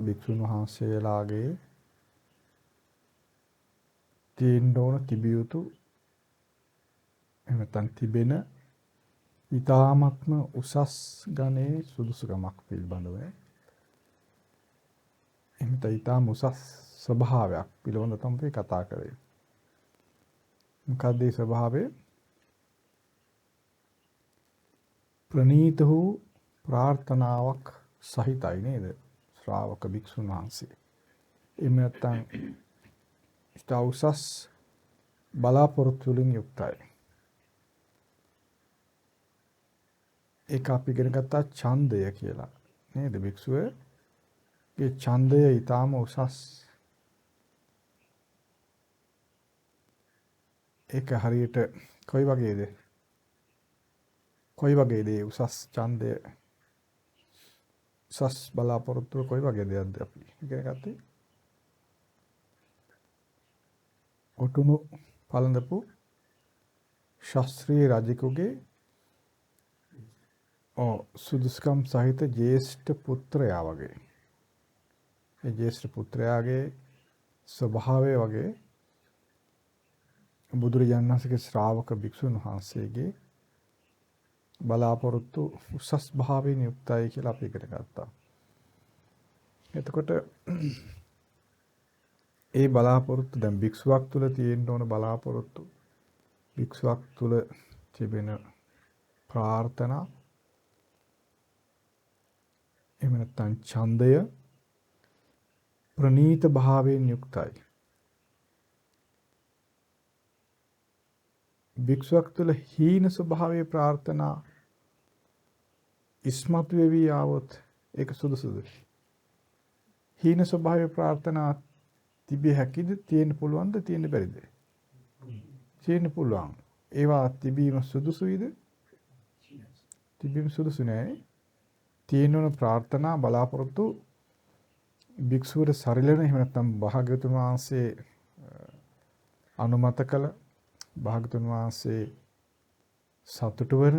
භික්ෂුන් වහන්සේලාගේ තියෙන්න ඕන තිබිය යුතු එහෙම නැත්නම් තිබෙන ඊ타මත්ම උසස් ගණේ සුදුසුකමක් පිළිබඳව එහෙම ඊ타ම උසස් ස්වභාවයක් පිළිබඳව තමයි කතා කරේ. මොකද ඒ ස්වභාවය ප්‍රණීත වූ ප්‍රාර්ථනාවක් සහිතයි නේද? ශ්‍රාවක භික්ෂුන් වහන්සේ. එහෙම නැත්නම් ඊට උසස් බලාපොරොත්තු වලින් යුක්තයි. ඒක අපි ඉගෙන ගත්තා ඡන්දය කියලා. නේද? භික්ෂුවගේ ඡන්දය ඊටාම උසස්. ඒක හරියට කොයි වගේද? කොයි වගේද උසස් ඡන්දය? උසස් බලාපොරොත්තු කොයි වගේ දෙයක්ද අපි ඉගෙන ගත්තේ? ඔටුනු පළඳපු ශාස්ත්‍රීය රජෙකුගේ සුදුසුකම් සහිත ජේෂ්ඨ පුත්‍රයා වගේ. ඒ ජේෂ්ඨ පුත්‍රයාගේ ස්වභාවය වගේ බුදුරජාණන් වහන්සේගේ ශ්‍රාවක භික්ෂුන් වහන්සේගේ බලාපොරොත්තු උසස් භාවයෙන් යුක්තයි කියලා අපි ඉගෙන ගත්තා. එතකොට ඒ බලාපොරොත්තු දැන් භික්ෂුවක් තුළ තියෙන්න ඕන බලාපොරොත්තු භික්ෂුවක් තුළ තිබෙන ප්‍රාර්ථනා එහෙම නැත්නම් ඡන්දය ප්‍රණීත භාවයෙන් යුක්තයි. භික්ෂුවක් තුළ හීන ස්වභාවයේ ප්‍රාර්ථනා ඉස්මතු වෙවි ආවොත් ඒක සුදුසුද? හීන ස්වභාවයේ ප්‍රාර්ථනා තිබිය හැකිද? තියෙන්න පුළුවන්ද? තියෙන්න බැරිද? තියෙන්න පුළුවන්. ඒවා තිබීම සුදුසුයිද? තිබීම සුදුසු නෑ. තියෙන ප්‍රාර්ථනා බලාපොරොත්තු භික්ෂුවට සරිලන එහෙම නැත්නම් භාග්‍යවතුන් වහන්සේ අනුමත කළ භාග්‍යවතුන් වහන්සේ සතුටු වෙන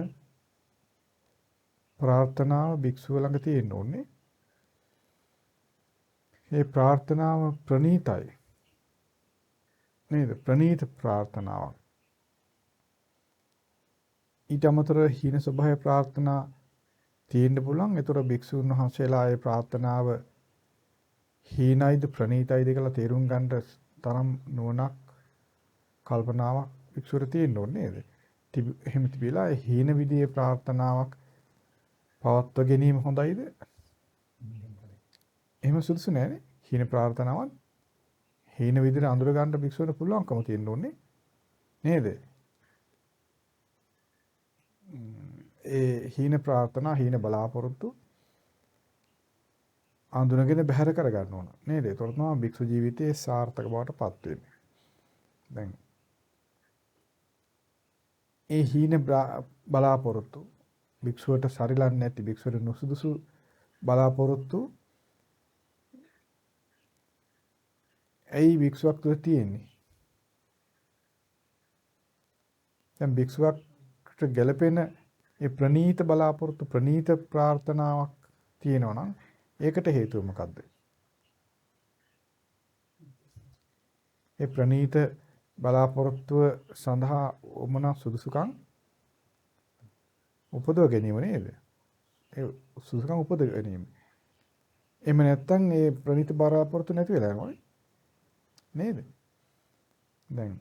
ප්‍රාර්ථනාව භික්ෂුව ළඟ තියෙන්න ඕනේ. මේ ප්‍රාර්ථනාව ප්‍රණීතයි නේද? ප්‍රණීත ප්‍රාර්ථනාවක්. ඊට අමතරව හීන ස්වභාවය ප්‍රාර්ථනා තියෙන්න පුළුවන්. ඒතර භික්ෂුන් වහන්සේලා ඒ ප්‍රාර්ථනාව හීනයිද ප්‍රණීතයිද කියලා තේරුම් ගන්න තරම් නුවණක් කල්පනාවක් භික්ෂුවට තියෙන්න ඕනේ නේද? එහෙම තිබිලා හීන විදියේ ප්‍රාර්ථනාවක් පවත්ව ගැනීම හොඳයිද? එහෙම සුදුසු නෑනේ. හීන ප්‍රාර්ථනාවක් හීන විදිහට අඳුර ගන්න භික්ෂුවට පුළුවන්කම තියෙන්න ඕනේ නේද? ඒ හීන ප්‍රාර්ථනා හීන බලාපොරොත්තු අඳුනගෙන බැහැර කර ගන්න ඕන නේද? ඒතකොට තමයි භික්ෂු ජීවිතයේ සාර්ථක බවට පත් වෙන්නේ. දැන් ඒ හීන බලාපොරොත්තු භික්ෂුවට සරිලන්නේ නැති භික්ෂුවට නුසුදුසු බලාපොරොත්තු ඇයි භික්ෂුවක් තුළ තියෙන්නේ? දැන් භික්ෂුවකට ගැළපෙන ඒ ප්‍රණීත බලාපොරොත්තු ප්‍රණීත ප්‍රාර්ථනාවක් තියෙනවා නම් ඒකට හේතුව මොකද්ද? ඒ ප්‍රණීත බලාපොරොත්තුව සඳහා උමනා සුදුසුකම් උපදව ගැනීම නේද? ඒ සුදුසුකම් උපදව ගැනීම. එහෙම නැත්නම් ඒ ප්‍රණීත බලාපොරොත්තු නැති වෙලා යනවා නේද? දැන්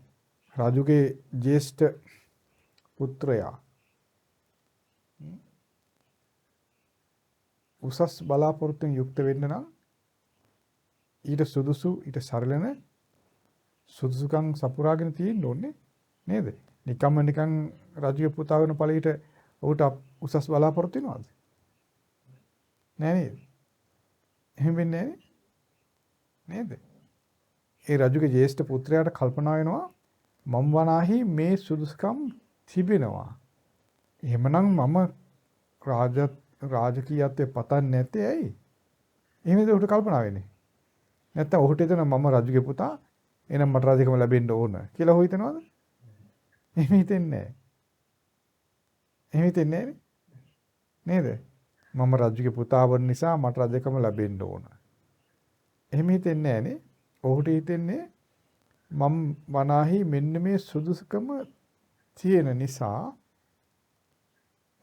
රාජුගේ ජේෂ්ඨ පුත්‍රයා උසස් බලාපොරොත්තුෙන් යුක්ත වෙන්න නම් ඊට සුදුසු ඊට සරලන සුදුසුකම් සපුරාගෙන තියෙන්න ඕනේ නේද? නිකන් රාජුගේ පුතා වෙන ඵලයට ඔහුට උසස් බලාපොරොත්තු වෙනවද? නෑ නේද? එහෙම වෙන්නේ නේද? ඒ රජුගේ ජේෂ්ඨ පුත්‍රයාට කල්පනා වෙනවා මම වනාහි මේ සුදුසුකම් තිබෙනවා. එහෙමනම් මම රාජකීයත්වයේ පතන්නේ නැත්තේ ඇයි? එහෙමද ඔහුට කල්පනා වෙන්නේ? නැත්තම් ඔහුට හිතෙනවා මම රජුගේ පුතා එහෙනම් මට රාජකම ලැබෙන්න ඕන කියලා ඔහු හිතනවද? එහෙම හිතෙන්නේ නැහැ. එහෙම හිතෙන්නේ නේද? මම රජුගේ පුතා වන නිසා මට රජකම ලැබෙන්න ඕන. එහෙම හිතෙන්නේ නැහනේ. ඔහුට හිතෙන්නේ මම වනාහි මෙන්න මේ සුදුසුකම තියෙන නිසා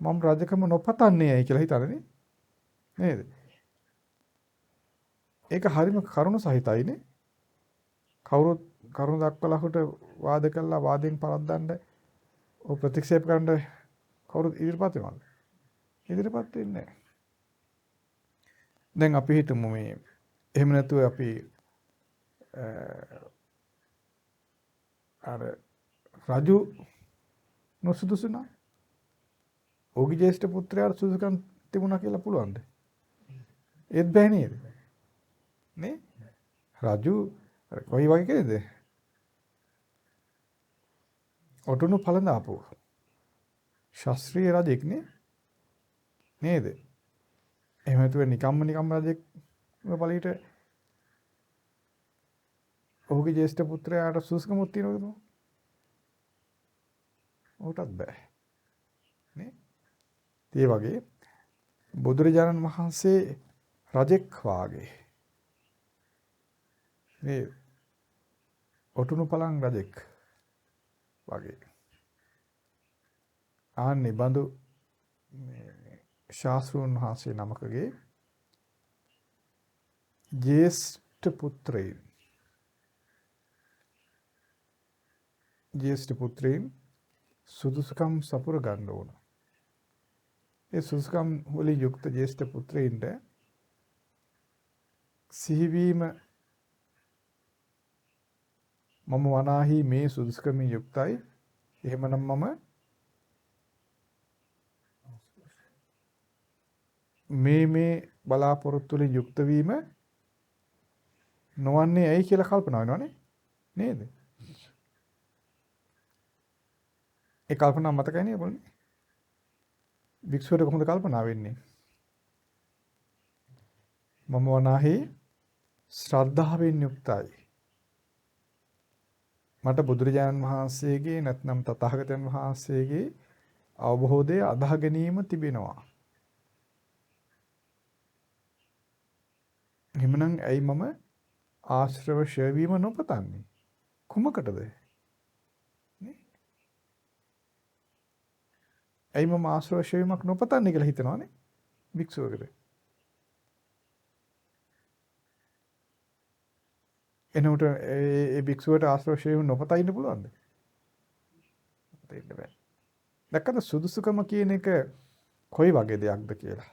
මම රජකම නොපතන්නේ ඇයි කියලා හිතන්නේ නේද? ඒක හරිම කරුණ සහිතයිනේ. කවුරුත් කරුණ දක්වලා හුට වාද කළා වාදයෙන් පරද්දන්න ඔය ප්‍රතික්ෂේප කරන්න කවුරුත් ඉදිරිපත් වෙනවද? ඉදිරිපත් වෙන්නේ නැහැ. දැන් අපි හිතමු මේ එහෙම නැතුව අපි අර රජු නොසුදුසු නම් ඔහුගේ ජේෂ්ඨ පුත්‍රයාට සුදුසුකම් තිබුණා කියලා පුළුවන්ද? ඒත් බෑ නේද? නේ? රජු කොයි වගේ කෙනෙක්ද? ඔටුනු පළඳාපු ශාස්ත්‍රීය රජෙක් නේ? නේද? එහෙම නැතුව නිකම්ම රජෙක් බලීට ඔහුගේ ජේෂ්ඨ පුත්‍රයාට සුදුසුකමක් තියෙනවද? ඔහුටත් බෑ. නේ? ඒ වගේ බුදුරජාණන් වහන්සේ රජෙක් වාගේ මේ ඔටුනු පළං රජෙක් වගේ ආන්නේ බඳු ශාස්ත්‍රූන් වහන්සේ නමකගේ ජේෂ්ඨ පුත්‍රයන් සුදුසුකම් සපුර ගන්න ඕන. ඒ සුදුසුකම් වලින් යුක්ත ජේෂ්ඨ පුත්‍රයින්ට සිහිවීම මම වනාහි මේ සුදුසුකමින් යුක්තයි. එහෙමනම් මම මේ බලාපොරොත්තු වලින් යුක්ත වීම නොවන්නේ ඇයි කියලා කල්පනා වෙනවනේ නේද? ඒ කල්පනා මතකයි නේද බලන්නේ? වික්ෂුවට කොහොමද කල්පනා වෙන්නේ? මම වනාහි ශ්‍රද්ධාවෙන් යුක්තයි. මට බුදුරජාණන් වහන්සේගේ නැත්නම් තථාගතයන් වහන්සේගේ අවබෝධය අදාහ ගැනීම තිබෙනවා. එහෙමනම් ඇයි මම ආශ්‍රව ක්ෂය වීම නොපතන්නේ? කුමකටද? නේ? ඇයි මම ආශ්‍රව ක්ෂය වීමක් නොපතන්නේ කියලා හිතනවානේ වික්ෂුවකට. එනකොට ඒ භික්ෂුවට ආශ්‍රව ක්ෂය වීම නොපතා ඉන්න පුළුවන්ද? ඉන්න බෑ. දැක්කද සුදුසුකම කියන එක කොයි වගේ දෙයක්ද කියලා?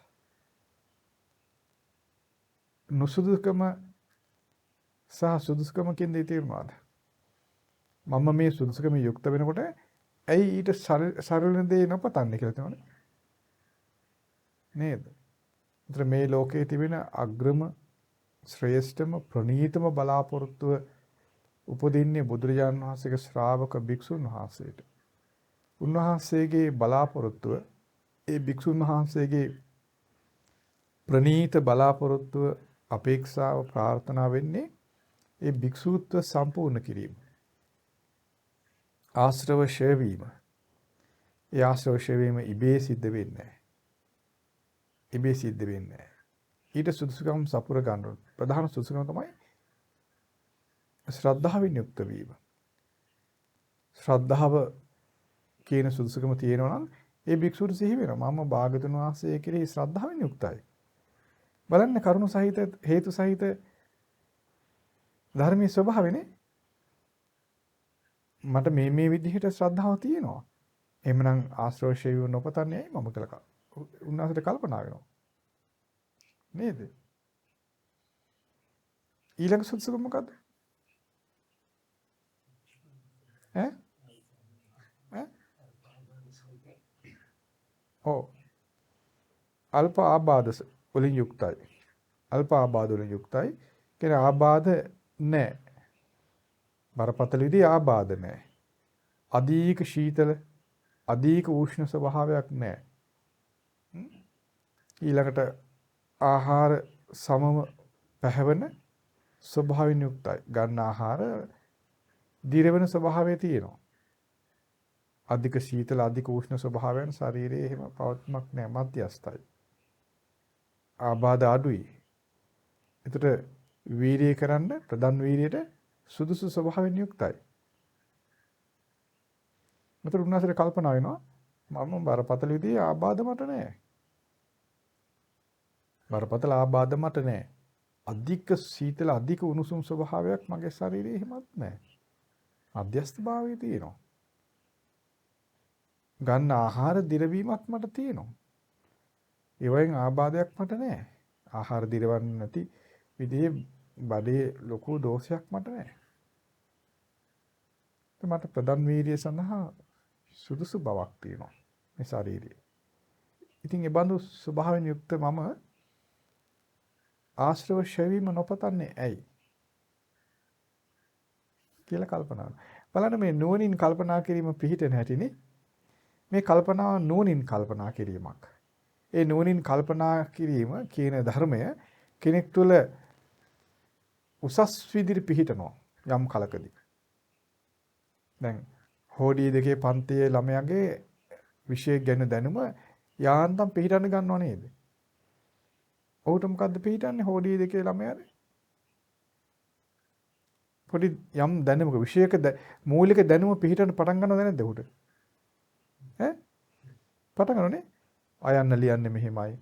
නුසුදුසුකම සහ සුදුසුකම කියන දේ තේරුණාද? මම මේ සුදුසුකම යුක්ත වෙනකොට ඇයි ඊට සරල දේ නොපතන්නේ කියලා තේරෙනවනේ. නේද? ඒතර මේ ලෝකයේ තිබෙන අග්‍රම ශ්‍රේෂ්ඨම ප්‍රණීතම බලාපොරොත්තුව උපදින්නේ බුදුරජාණන් වහන්සේගේ ශ්‍රාවක භික්ෂුන් වහන්සේට. උන්වහන්සේගේ බලාපොරොත්තුව ඒ භික්ෂුන් වහන්සේගේ ප්‍රණීත බලාපොරොත්තුව අපේක්ෂාව ප්‍රාර්ථනා වෙන්නේ ඒ භික්ෂුත්ව සම්පූර්ණ කිරීම. ආශ්‍රව ක්ෂය වීම. ඒ ආශ්‍රව ක්ෂය වීම ඉබේ සිද්ධ වෙන්නේ නැහැ. ඉබේ සිද්ධ වෙන්නේ නැහැ. ඊට සුදුසුකම් සපුර ගන්න ඕන. ප්‍රධාන සුදුසුකම තමයි ශ්‍රද්ධාවෙන් යුක්ත වීම. ශ්‍රද්ධාව කියන සුදුසුකම තියෙනවා නම් ඒ භික්ෂුවට සිහි වෙනවා. මම භාගතුන් වහන්සේ කෙරෙහි ශ්‍රද්ධාවෙන් යුක්තයි. බලන්න කරුණ සහිත හේතු සහිත ධර්මයේ ස්වභාවයනේ. මට මේ විදිහට ශ්‍රද්ධාව තියෙනවා. එහෙමනම් ආශ්‍රව ක්ෂය වීම නොපතන්නේ ඇයි මම කියලා උන්වහන්සේට කල්පනා වෙනවා. නේද? ඊළඟ සුදුසුකම මොකද්ද? ඈ? ඔව්. අල්ප ආබාධ වලින් යුක්තයි. අල්ප ආබාධ වලින් යුක්තයි. කියන ආබාධ නැහැ. බරපතල විදිහේ ආබාධ නැහැ. අධික ශීතල, අධික උෂ්ණ ස්වභාවයක් නැහැ. ඊළඟට ආහාර සමම පැහැවෙන ස්වභාවයෙන් යුක්තයි. ගන්න ආහාර දිරවෙන ස්වභාවය තියෙනවා. අධික සීතල අධික උෂ්ණ ස්වභාවයන් ශරීරයේ එහෙම පවත්මක් නැහැ. මධ්‍යස්ථයි. ආබාධ අඩුයි. ඒතර වීරිය කරන්න ප්‍රධාන වීරියට සුදුසු ස්වභාවයෙන් යුක්තයි. මතර උන්වහන්සේට කල්පනා වෙනවා මම බරපතල විදිහේ ආබාධ මට නැහැ. බරපතල ආබාධ මට නැහැ. අධික සීතල අධික උණුසුම් ස්වභාවයක් මගේ ශරීරයේ හිමත් නැහැ. මධ්‍යස්ථ භාවයේ තියෙනවා. ගන්න ආහාර දිරවීමක් මට තියෙනවා. ඒ වයින් ආබාධයක් මට නැහැ. ආහාර දිරවන්නේ නැති විදිහේ බඩේ ලොකු දෝෂයක් මට නැහැ. මට ප්‍රධාන වීර්යය සඳහා සුදුසු බවක් තියෙනවා මේ ශරීරයේ. ඉතින් ඒ බඳු ස්වභාවයෙන් යුක්ත මම ආශ්‍රව ශවීම නොපතන්නේ ඇයි කියලා කල්පනා කරනවා. බලන්න මේ නුවණින් කල්පනා කිරීම පිහිටෙන හැටිනේ. මේ කල්පනාව නුවණින් කල්පනා කිරීමක්. ඒ නුවණින් කල්පනා කිරීම කියන ධර්මය කෙනෙක් තුළ උසස් විදිහට පිහිටනවා යම් කලකදී. දැන් හෝඩිය දෙකේ පන්තියේ ළමයාගේ විෂය ගැන දැනුම යාන්තම් පිහිටන්න ගන්නව නේද? ඔහුට මොකද්ද පිහිටන්නේ හෝඩිය දෙකේ ළමයාට? පොඩි යම් දැනුමක විෂයක මූලික දැනුම පිහිටන්න පටන් ගන්නවද නැද්ද ඔහුට? ඈ? පටන් ගන්නනේ. ආයන්න ලියන්නේ මෙහෙමයි.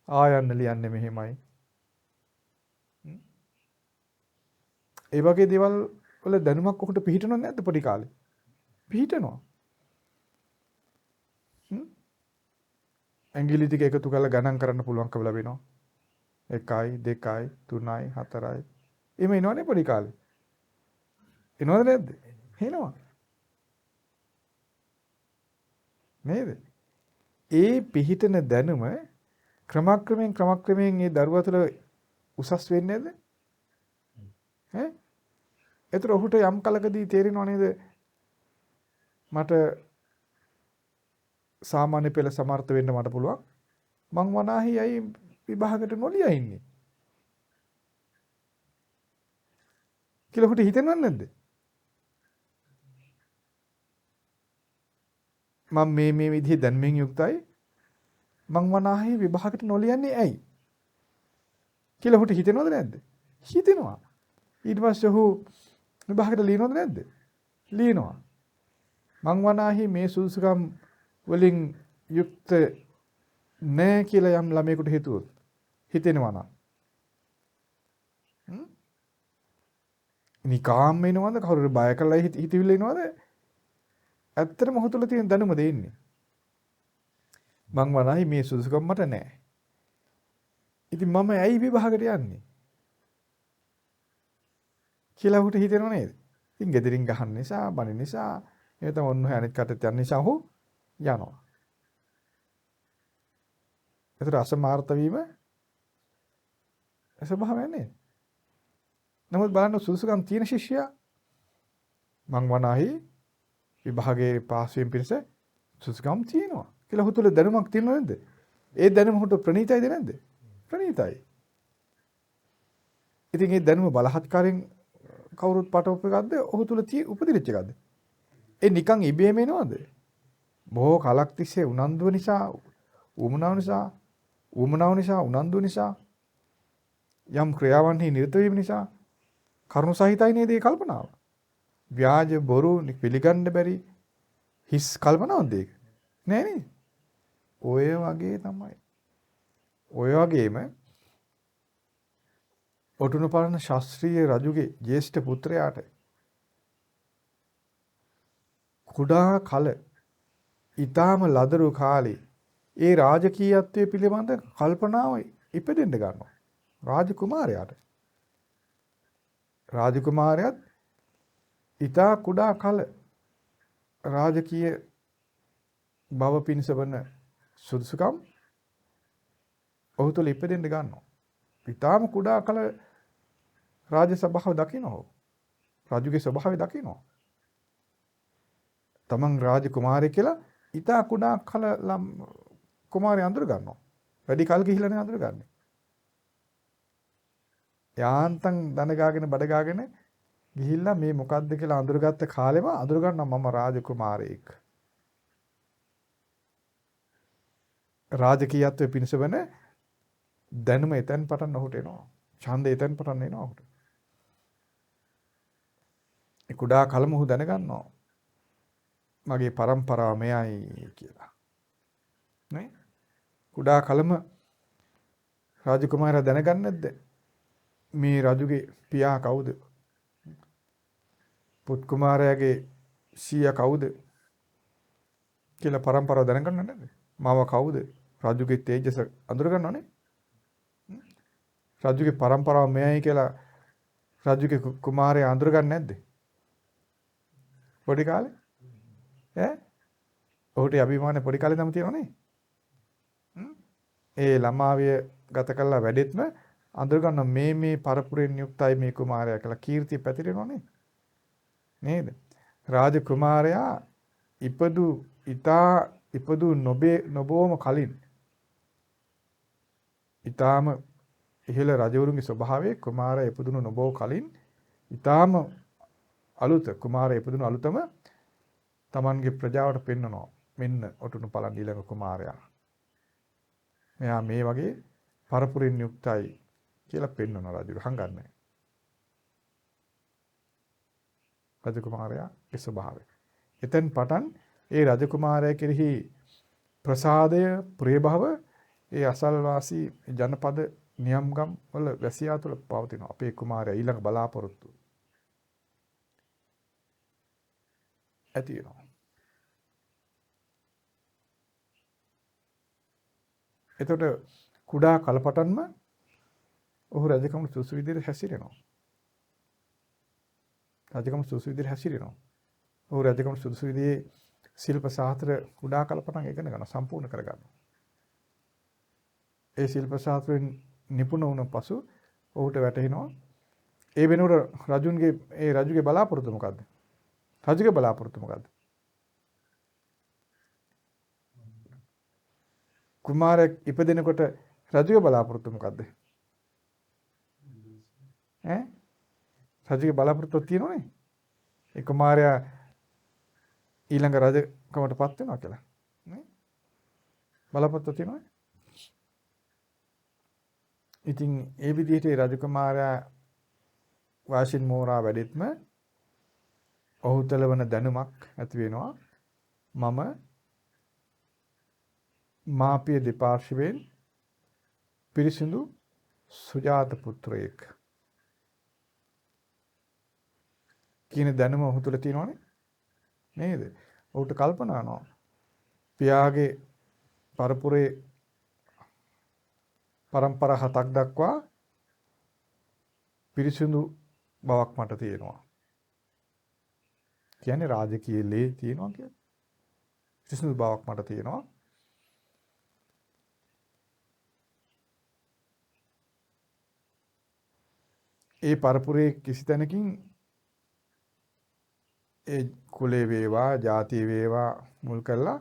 ආයන්න ලියන්නේ මෙහෙමයි. ඒ වගේ දේවල් වල දැනුමක් ඔහුට පිහිටනවද නැද්ද පොඩි කාලේ? පිහිටනවා. ඇඟිලි ටික එකතු කරලා ගණන් කරන්න පුළුවන්කම ලැබෙනවා. 1යි 2යි 3යි 4යි. එimhe එනවනේ පොඩි කාලේ. එනවද නැද්ද? එනවා. නේද? ඒ පිහිටන දැනුම ක්‍රමක්‍රමයෙන් මේ දරුවා තුළ උසස් වෙන්නේ නැද්ද? ඈ? ඒතර ඔහුට යම් කලකදී තේරෙනව නේද? මට සාමාන්‍ය පෙළ සමර්ථ වෙන්න මට පුළුවන්. මං වනාහි ඇයි විභාගයට නොලියා ඉන්නේ? කියලා ඔහුට හිතෙනවද නැද්ද? මම මේ විදිහේ දැනුමින් යුක්තයි. මං වනාහි විභාගයට නොලියන්නේ ඇයි? කියලා ඔහුට හිතෙනවද නැද්ද? හිතෙනවා. ඊට පස්සේ ඔහු විභාගයට ලියනවද නැද්ද? ලියනවා. මං වනාහි මේ සුදුසුකම් වලින් යුක්ත නැහැ කියලා යම් ළමයෙකුට හිතුවොත් හිතෙනවා නම් නිකාම් වෙනවද කවුරු බය කරලා හිතවිල්ල එනවද? ඇත්තටම ඔහු තුළ තියෙන දැනුම දෙන්නේ. මං වනාහි මේ සුදුසුකම් මට නැහැ. ඉතින් මම ඇයි විභාගයට යන්නේ? කියලා ඔහුට හිතෙනව නේද? ඉතින් ගෙදරින් ගහන්න නිසා, බනින නිසා, එහෙම තමයි ඔන්න ඔය අනිත් කටට යන නිසා ඔහු යනවා. ඒතර අසමාර්ථ වීම ස්වභාවය නේද? නමුත් බලන්න සුදුසුකම් තියෙන ශිෂ්‍යයා මං වනාහි විභාගයේ පාස් වීම පිණිස සුදුසුකම් තියෙනවා කියලා ඔහු තුළ දැනුමක් තියෙනව නේද? ඒ දැනුම ඔහුට ප්‍රණීතයිද නැද්ද? ප්‍රණීතයි. ඉතින් මේ දැනුම බලහත්කාරයෙන් කවුරුත් පටවපු එකක්ද? ඔහු තුළ උපදිරිච්ච එකක්ද? ඒ නිකන් ඉබේම එනවද? බොහෝ කලක් තිස්සේ උනන්දුව නිසා, උමනාව නිසා, උනන්දුව නිසා යම් ක්‍රියාවන්හි නිරත වීම නිසා කරුණු සහිතයි නේද මේ කල්පනාව? ව්‍යාජ බොරු පිළිගන්න බැරි හිස් කල්පනාවක්ද ඒක? නෑ නේ. ඔය වගේ තමයි. ඔය වගේම ඔටුනුපරණ ශාස්ත්‍රීය රජුගේ ජේෂ්ඨ පුත්‍රයාට කුඩා කල ඊටාම ලදරු කාලේ ඒ රාජකීයත්වයේ පිළිබඳ කල්පනාව ඉපදෙන්න ගන්නවා. රාජකුමාරයාත් ඊටා කුඩා කල රාජකීය බව පිණිස වන සුදුසුකම් ඔහු තුළ ඉපදෙන්න ගන්නවා. ඊටාම කුඩා කල රාජ සභාව දකින්නෝ. රාජුගේ ස්වභාවය දකින්නෝ. තමන් රාජකුමාරයෙක් කියලා ඊටා කුඩා කල කුමාරය අඳුර ගන්නවා. වැඩි කල් ගිහිල්ලා නේ අඳුරගන්නේ. යාන්තම් දන ගාගෙන බඩ ගාගෙන ගිහිල්ලා මේ මොකද්ද කියලා අඳුරගත්ත කාලෙම අඳුර ගන්නවා මම රාජකුමාරයෙක්. රාජකීයත්වයේ පිණිස වෙන දැනුම එතෙන් පටන් ඔහුට එනවා. ඡන්දය එතෙන් පටන් එනවා ඔහුට. ඒ කුඩා කලම ඔහු දැනගන්නවා. මගේ પરම්පරාව මෙයයි කියලා. නේ? කුඩා කලම රාජකුමාරයා දැනගන්නේ නැද්ද? මේ රජුගේ පියා කවුද? පුත් කුමාරයාගේ සීයා කවුද? කියලා પરම්පරාව දැනගන්නව නැද්ද? මාව කවුද? රජුගේ තේජස අඳුර ගන්නවනේ. රජුගේ પરම්පරාව මෙයයි කියලා රජුගේ කුමාරයා අඳුර ගන්නේ නැද්ද? පොඩි කාලේ ඈ ඔහුට අභිමාන පොඩි කාලේ නම් තියෙනවනේ. ඒ ළමාවිය ගත කළා වැඩෙත්ම අඳුර ගන්න මේ පරපුරෙන් යුක්තයි මේ කුමාරයා කියලා කීර්තිය පැතිරෙනවනේ. නේද? රාජ කුමාරයා ඉපදු නොබෝම කලින් ඊටාම ඉහළ රජවරුන්ගේ ස්වභාවයේ කුමාරයා ඉපදුණු නොබෝ කලින් ඊටාම අලුත කුමාරයා ඉපදුණු අලුතම Tamanගේ ප්‍රජාවට පෙන්නනවා. මෙන්න ඔටුනු පලන් ඊළඟ කුමාරයා. මෙයා මේ වගේ පරපුරින් යුක්තයි කියලා පෙන්වන රජු හංගන්නේ. රජකුමාරයාගේ ස්වභාවය. එතෙන් පටන් ඒ රජකුමාරයා කෙරෙහි ප්‍රසාදය, ප්‍රියභව ඒ අසල්වාසී ජනපද නියම්ගම් වල වැසියා තුළ පවතිනවා. අපේ කුමාරයා ඊළඟ බලාපොරොත්තු ඇති වෙනවා. එතකොට කුඩා කලපටන්ම ඔහු රජකම සුසු විදිහට හැසිරෙනවා. රජකම සුසු විදිහට හැසිරෙනවා. ඔහු රජකම සුසු විදිහේ ශිල්ප ශාස්ත්‍ර කුඩා කලපටන් ඉගෙන ගන්න සම්පූර්ණ කර ගන්නවා. ඒ ශිල්ප ශාස්ත්‍රයෙන් නිපුණ වුණ පසු ඔහුට වැටහෙනවා ඒ වෙනුවට රජුගේ බලාපොරොත්තු මොකද්ද? රජුගේ බලාපොරොත්තු මොකද්ද? කුමාරයෙක් ඉපදෙනකොට රජුගේ බලාපොරොත්තු මොකද්ද? රජුගේ බලාපොරොත්තු තියෙනවනේ. ඒ කුමාරයා ඊළඟ රජකමටපත් වෙනවා කියලා. නේ? බලාපොරොත්තු තියෙනවනේ. ඉතින් ඒ විදිහට රජකුමාරයා වාසින් මෝරා වැඩිත්ම ඔහු තලවන දැනුමක් ඇති වෙනවා. මම මාපිය දෙපාර්ශ්වයෙන් පිරිසිදු සුජාත පුත්‍රයෙක් කියන දැනුම ඔහු තුළ තියෙනවනේ නේද? ඔහුට කල්පනා කරනවා පියාගේ පරපුරේ પરම්පරා 7ක් දක්වා පිරිසිදු බවක් මට තියෙනවා. කියන්නේ රාජකීය ලේ තියෙනවා කියන්නේ. පිරිසිදු බවක් මට තියෙනවා. ඒ පරපුරේ කිසි තැනකින් ඒ කුලේ වේවා, ජාතිය වේවා මුල් කරලා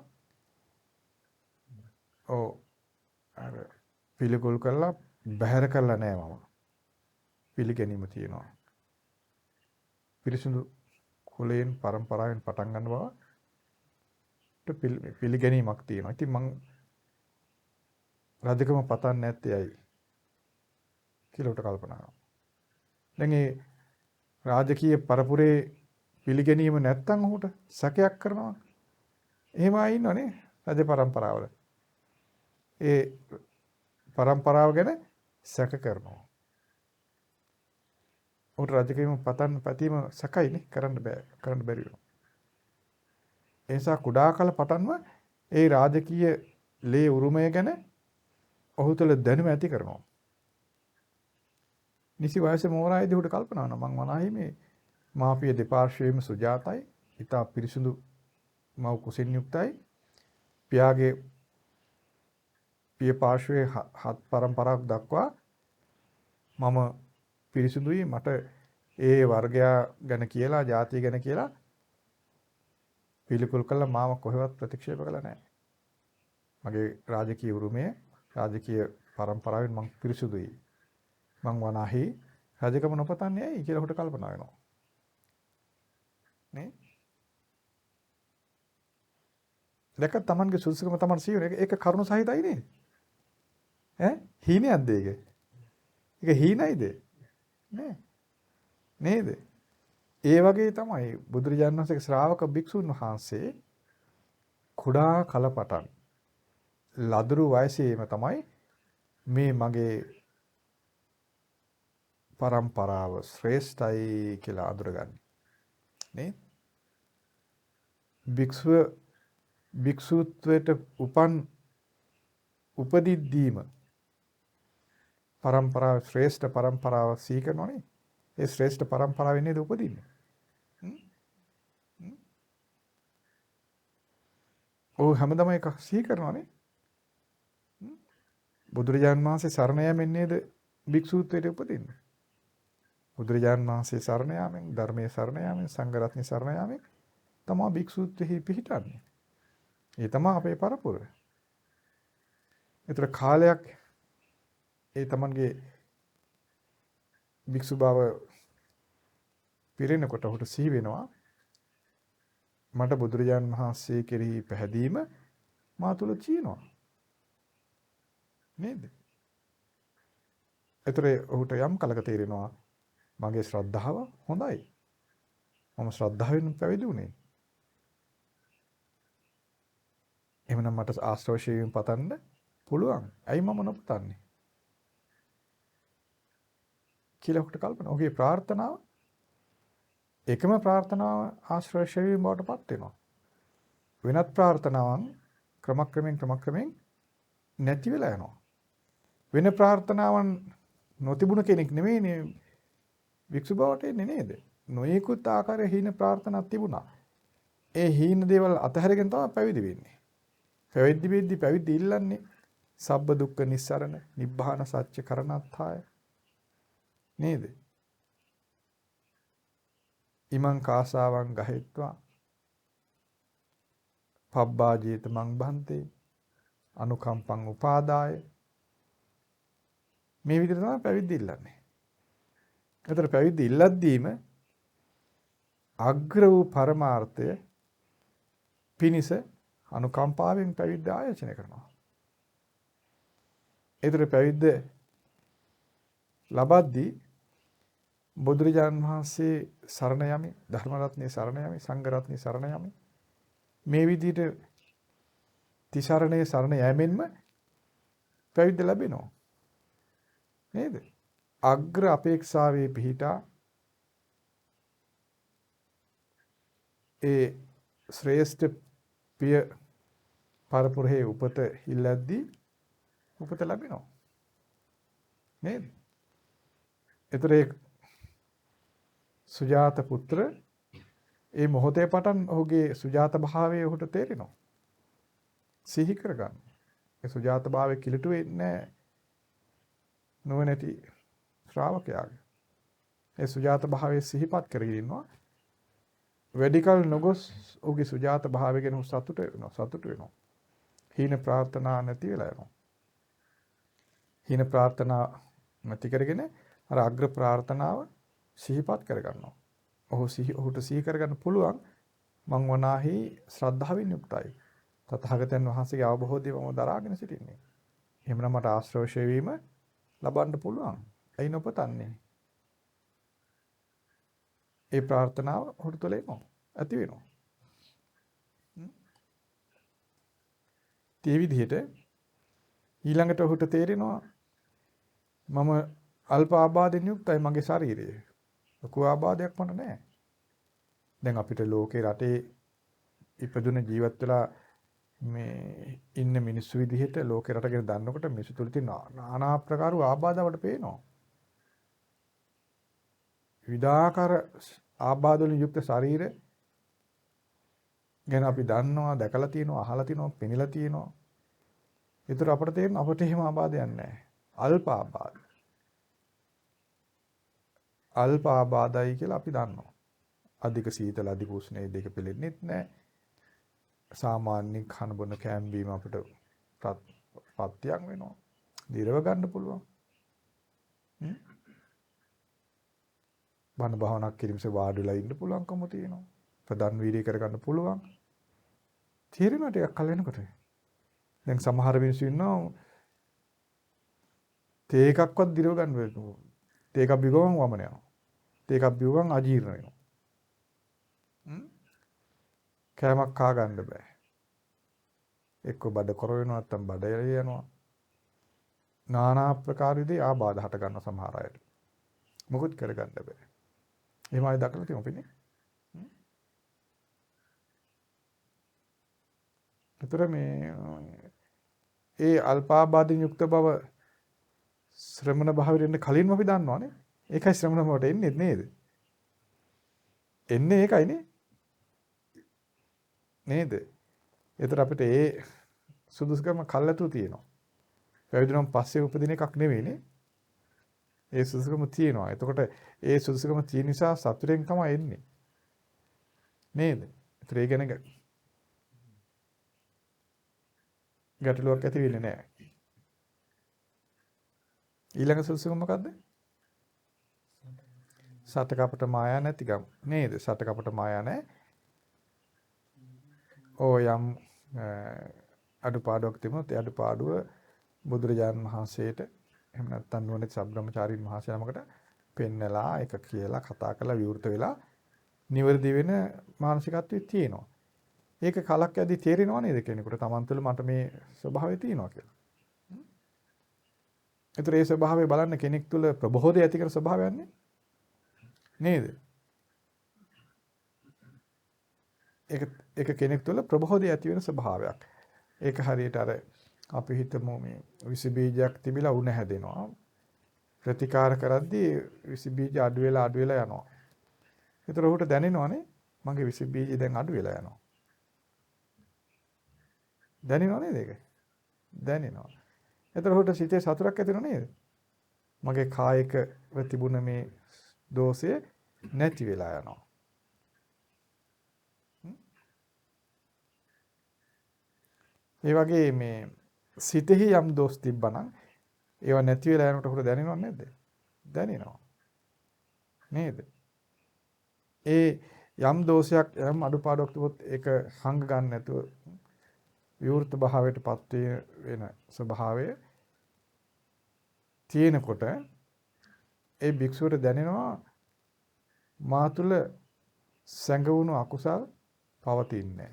අර පිළිකුල් කරලා බැහැර කරලා නැහැ මම. පිළිගැනීම තියෙනවා. පිරිසිදු කුලයෙන් પરම්පරාවෙන් පටන් ගන්න බව පිළිගැනීමක් තියෙනවා. ඉතින් මං රජකම පතන්නේ නැත්තේ ඇයි කියලා උට කල්පනා කරනවා. දැන් ඒ රාජකීය පරපුරේ පිළිගැනීම නැත්තම් ඔහුට සැකයක් කරනවා. එහෙම අය ඉන්නවනේ රජ પરම්පරාවල. ඒ પરම්පරාව ගැන සැක කරනවා. උට රජකීම පැතීම සැකයිනේ කරන්න බැරි වෙනවා. ඒ නිසා කුඩා කල පටන්ම ඒ රාජකීය ලේ උරුමය ගැන ඔහු තුළ දැනුම ඇති කරනවා. නිසි වයසේ මෝරායේදී උට කල්පනා කරනවා මං වනාහි මේ මාපිය දෙපාර්ශ්වයේම සුජාතයි, ඊට පිරිසුදු මව් කුසින් යුක්තයි. පියාගේ පිය පාර්ශ්වයේ 7 પરම්පරාවක් දක්වා මම පිරිසුදුයි. මට ඒ වර්ගයා ගැන කියලා, ජාතිය ගැන කියලා පිළිකුල් කළා මාව කොහෙවත් ප්‍රතික්ෂේප කළා නැහැ. මගේ රාජකීය උරුමය, රාජකීය પરම්පරාවෙන් මං පිරිසුදුයි. මං වනාහි රජකම නොපතන්නේ ඇයි කියලා උට කල්පනා වෙනවා. නේ? දැක තමන්ගේ සුසුකම තමන් සීවන ඒක කරුණ සහිතයි නේ. හීනයක්ද ඒක? ඒක හීනයිද? නෑ. නේද? ඒ වගේ තමයි බුදුරජාණන් වහන්සේගේ ශ්‍රාවක භික්ෂුන් වහන්සේ කුඩා කලපටන් ලදරු වයසේම තමයි මේ මගේ පරම්පරාව ශ්‍රේෂ්ඨයි කියලා අඳුරගන්නේ. නේ? භික්ෂුත්වයට උපදිද්දීම පරම්පරාව ශ්‍රේෂ්ඨ පරම්පරාව සිහි කරනෝනේ. ඒ ශ්‍රේෂ්ඨ පරම්පරාවෙන් නේද උපදින්නේ. ඔව් හැමදාම එක සිහි කරනෝනේ. බුදුරජාණන් වහන්සේ සරණ යෑමෙන් නේද භික්ෂුත්වයට උපදින්නේ. බුදුරජාණන් වහන්සේ සරණ යාමෙන්, ධර්මයේ සරණ යාමෙන්, සංඝ රත්නයේ සරණ යාමෙන් තමයි භික්ෂුත්වෙහි පිහිටන්නේ. ඒ තමයි අපේ පරපුර. ඒතර කාලයක් ඒ තමන්ගේ භික්ෂු බව පිරෙනකොට ඔහුට සිහි වෙනවා මට බුදුරජාණන් වහන්සේ කෙරෙහි පැහැදීම මා තුළ තියෙනවා. නේද? ඒතර ඔහුට යම් කලක තේරෙනවා මගේ ශ්‍රද්ධාව හොඳයි. මම ශ්‍රද්ධාවෙන් පැවිදි වුණේ. එහෙනම් මට ආශ්‍රවශීලයෙන් පතන්න පුළුවන්. ඇයි මම නොපතන්නේ? කියලා ඔහුට කල්පනා. ඔහුගේ ප්‍රාර්ථනාව එකම ප්‍රාර්ථනාව ආශ්‍රවශීලයෙන් බවට පත් වෙනවා. වෙනත් ප්‍රාර්ථනාවන් ක්‍රමක්‍රමයෙන් නැති වෙලා යනවා. වෙන ප්‍රාර්ථනාවන් නොතිබුණ කෙනෙක් නෙමෙයිනේ වික්ෂු බවට එන්නේ නේද? නොයෙකුත් ආකාරයේ හීන ප්‍රාර්ථනාවක් තිබුණා. ඒ හීන දේවල් අතහැරගෙන තමයි පැවිදි වෙන්නේ. පැවිදි ඉල්ලන්නේ සබ්බ දුක්ඛ නිස්සරණ නිබ්බාන සත්‍ය කරණත්තාය. නේද? ඉමං කාසාවං ගහෙත්වා පබ්බාජේත මං බන්තේ අනුකම්පං උපාදාය. මේ විදිහට තමයි පැවිදි ඉල්ලන්නේ. ඒතර පැවිදි ඉල්ලද්දීම අග්‍ර වූ පරමාර්ථය පිනිස අනුකම්පාවෙන් පැවිද්ද ආයෝජනය කරනවා. ඒතර පැවිද්ද ලබද්දී බුදුරජාණන් වහන්සේ සරණ යමි, ධර්ම රත්නයේ සරණ යමි, සංඝ රත්නයේ සරණ යමි. මේ විදිහට තිසරණයේ සරණ යෑමෙන්ම පැවිද්ද ලැබෙනවා. නේද? අග්‍ර අපේක්ෂාවේ පිහිටා ඒ ශ්‍රේෂ්ඨ පිය පරපුරේ උපත ඉල්ලද්දී උපත ලැබෙනවා. නේද? ඒතර සුජාත පුත්‍ර ඒ මොහොතේ පටන් ඔහුගේ සුජාත භාවය ඔහුට තේරෙනවා. සිහි කරගන්න. ඒ සුජාත භාවය කිලුට වෙන්නේ නොවැනටි ශ්‍රාවකයාගේ. ඒ සුජාත භාවයේ සිහිපත් කරගෙන ඉන්නවා. වැඩිකල් නොගොස් ඔහුගේ සුජාත භාවය ගැන සතුට වෙනවා. හීන ප්‍රාර්ථනා නැති වෙලා යනවා. හීන ප්‍රාර්ථනා නැති කරගෙන අර අග්‍ර ප්‍රාර්ථනාව සිහිපත් කරගන්නවා. ඔහුට සිහි කරගන්න පුළුවන් මං වනාහි ශ්‍රද්ධාවෙන් යුක්තයි. තථාගතයන් වහන්සේගේ අවබෝධය මම දරාගෙන සිටින්නේ. එහෙමනම් මට ආශ්‍රවශය වීම ලබන්න පුළුවන්. ඇයි නොපතන්නේ? ඒ ප්‍රාර්ථනාව ඔහුට තුළ එනවා. ඇති වෙනවා. ඒ විදිහට ඊළඟට ඔහුට තේරෙනවා මම අල්ප ආබාධයෙන් යුක්තයි මගේ ශරීරය. ලොකු ආබාධයක් මට නැහැ. දැන් අපිට ලෝකේ රටේ ඉපදුන ජීවත් වෙලා මේ ඉන්න මිනිස්සු විදිහට ලෝකේ රට ගැන දන්නකොට මිනිස්සු තුළ තියෙන নানা ආකාර ආබාධ අපට පේනවා. විවිධාකාර ආබාධ වලින් යුක්ත ශරීර ගැන අපි දන්නවා, දැකලා තියෙනවා, අහලා තියෙනවා, පෙනිලා තියෙනවා. ඒතර අපට තේරෙන අපට එහෙම ආබාධයක් නැහැ. අල්ප ආබාධ. අල්ප ආබාධයි කියලා අපි දන්නවා. අධික සීතල අධික උෂ්ණය දෙක පිළෙන්නෙත් නැහැ. සාමාන්‍ය කන බොන කැම්බීම අපිට පත්‍යක් වෙනවා. දිරව ගන්න පුළුවන්. බණ භාවනාවක් කිරීමසේ වාඩිලා ඉන්න පුළුවන්කම තියෙනවා. ප්‍රධාන වීර්ය කරගන්න පුළුවන්. තීරණ ටිකක් කල වෙනකොට. දැන් සමහර මිනිස්සු ඉන්නවා තේ එකක්වත් දිරව ගන්න බැහැ. තේ එකක් බිව්වම වමන යනවා. තේ එකක් බිව්වම අජීර්ණ වෙනවා. කෑමක් කා ගන්න බෑ. එක්ක බඩ කොර වෙනවා නැත්නම් බඩ යනවා. নানা ආකාර විදිහේ ආබාධ හට ගන්න සමහර අයට. මොකුත් කරගන්න බෑ. එහෙමයි දක්වලා තියෙනවා පින්නේ. ඒතර මේ ඒ අල්පාබාධින් යුක්ත බව ශ්‍රමණ භාවයට එන්න කලින්ම අපි දන්නවනේ. ඒකයි ශ්‍රමණ භාවයට එන්නේ නේද? එන්නේ ඒකයිනේ. නේද? ඒතර අපිට ඒ සුදුසුකම කල්ැතු තියෙනවා. පැවිදිනම් පස්සේ උපදින එකක් නෙවෙයිනේ. ඒ සුදුසුකම තියෙනවා. එතකොට ඒ සුදුසුකම තියෙන නිසා සතුටෙන් තමයි එන්නේ. නේද? ඒතර ඒ ගැන ගැටලුවක් ඇති වෙන්නේ නැහැ. ඊළඟ සුදුසුකම මොකද්ද? සත කපට මායා නැතිකම. නේද? සත කපට මායා නැහැ. යම් අඩුපාඩුවක් තිබුණොත් ඒ අඩුපාඩුව බුදුරජාණන් වහන්සේට එහෙම නැත්නම් නුවණැති සබ්‍රහ්මචාරීන් වහන්සේ නමකට පෙන්නලා ඒක කියලා කතා කරලා විවෘත වෙලා නිවැරදි වෙන මානසිකත්වයේ තියෙනවා. ඒක කලක් යද්දි තේරෙනව නේද කෙනෙකුට Taman තුළ මට මේ ස්වභාවය තියෙනවා කියලා. ඒතර ඒ ස්වභාවය බලන්න කෙනෙක් තුළ ප්‍රබෝධය ඇති කර ස්වභාවයන්නේ නේද? ඒක කෙනෙක් තුළ ප්‍රබෝධය ඇති වෙන ස්වභාවයක්. ඒක හරියට අර අපි හිතමු මේ විස බීජයක් තිබිලා උණ හැදෙනවා. ප්‍රතිකාර කරද්දී විස බීජ අඩු වෙලා යනවා. ඒතර ඔහුට දැනෙනවනේ මගේ විස බීජ දැන් අඩු වෙලා යනවා. දැනෙනව නේද ඒක? දැනෙනවා. ඒතර ඔහුට සිතේ සතුටක් ඇති වෙනව නේද? මගේ කායික තිබුණ මේ දෝෂය නැති වෙලා යනවා. ඒ වගේ මේ සිතෙහි යම් දෝෂ තිබ්බනම් ඒවා නැති වෙලා යනකොට උඩ දැනෙනව නේද? දැනෙනවා. නේද? ඒ යම් දෝෂයක් යම් අඩුපාඩුවක් තිබොත් ඒක හංග ගන්න නැතුව විවෘත භාවයටපත් වෙන ස්වභාවය තියෙනකොට ඒ භික්ෂුවට දැනෙනවා මා තුළ සැඟවුණු අකුසල් පවතින්නේ.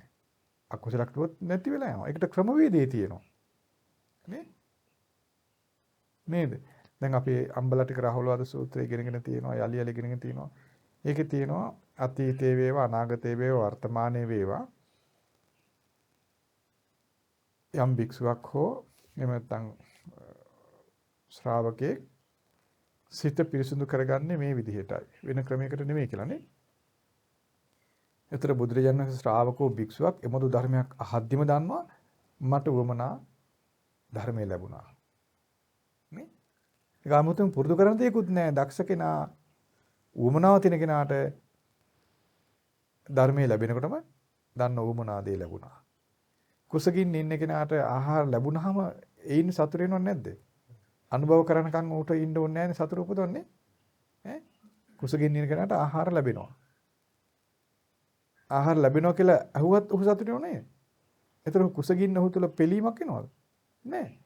අකුසලක් තිබොත් නැති වෙලා යනවා. ඒකට ක්‍රමවේදය තියෙනවා. නේද? දැන් අපි අම්බලටික රාහුලවාද සූත්‍රය ඉගෙනගෙන තියෙනවා, යලි යලි ඉගෙනගෙන තියෙනවා. ඒකේ තියෙනවා අතීතේ වේවා, අනාගතේ වේවා, වර්තමානයේ වේවා යම් භික්ෂුවක් හෝ එහෙම නැත්නම් ශ්‍රාවකෙක් සිත පිරිසුදු කරගන්නේ මේ විදිහටයි. වෙන ක්‍රමයකට නෙමෙයි කියලානේ. ඒතර බුදුරජාණන් වහන්සේ ශ්‍රාවකෝ භික්ෂුවක් එමොදු ධර්මයක් අහද්දිම දන්නවා මට වමනා ධර්මය ලැබුණා. නේ? ඒක 아무තෙන් පුරුදු කරන දෙයක්වත් නැහැ. දක්ෂ කෙනා වමනාව තියෙන කෙනාට ධර්මය ලැබෙනකොටම දන්න වමනා දේ ලැබුණා. කුසගින්න ඉන්න කෙනාට ආහාර ලැබුණාම ඒයින් සතුට වෙනව නැද්ද? අනුභව කරනකන් ඌට ඉන්න ඕනේ නැහැ සතුට උපදවන්නේ. ඈ කුසගින්න ඉන්න කෙනාට ආහාර ලැබෙනවා. ආහාර ලැබෙනවා කියලා අහුවත් ඔහු සතුට වෙනව නේද? ඒතර කුසගින්න ඔහු තුල පිළීමක් එනවද? නැහැ.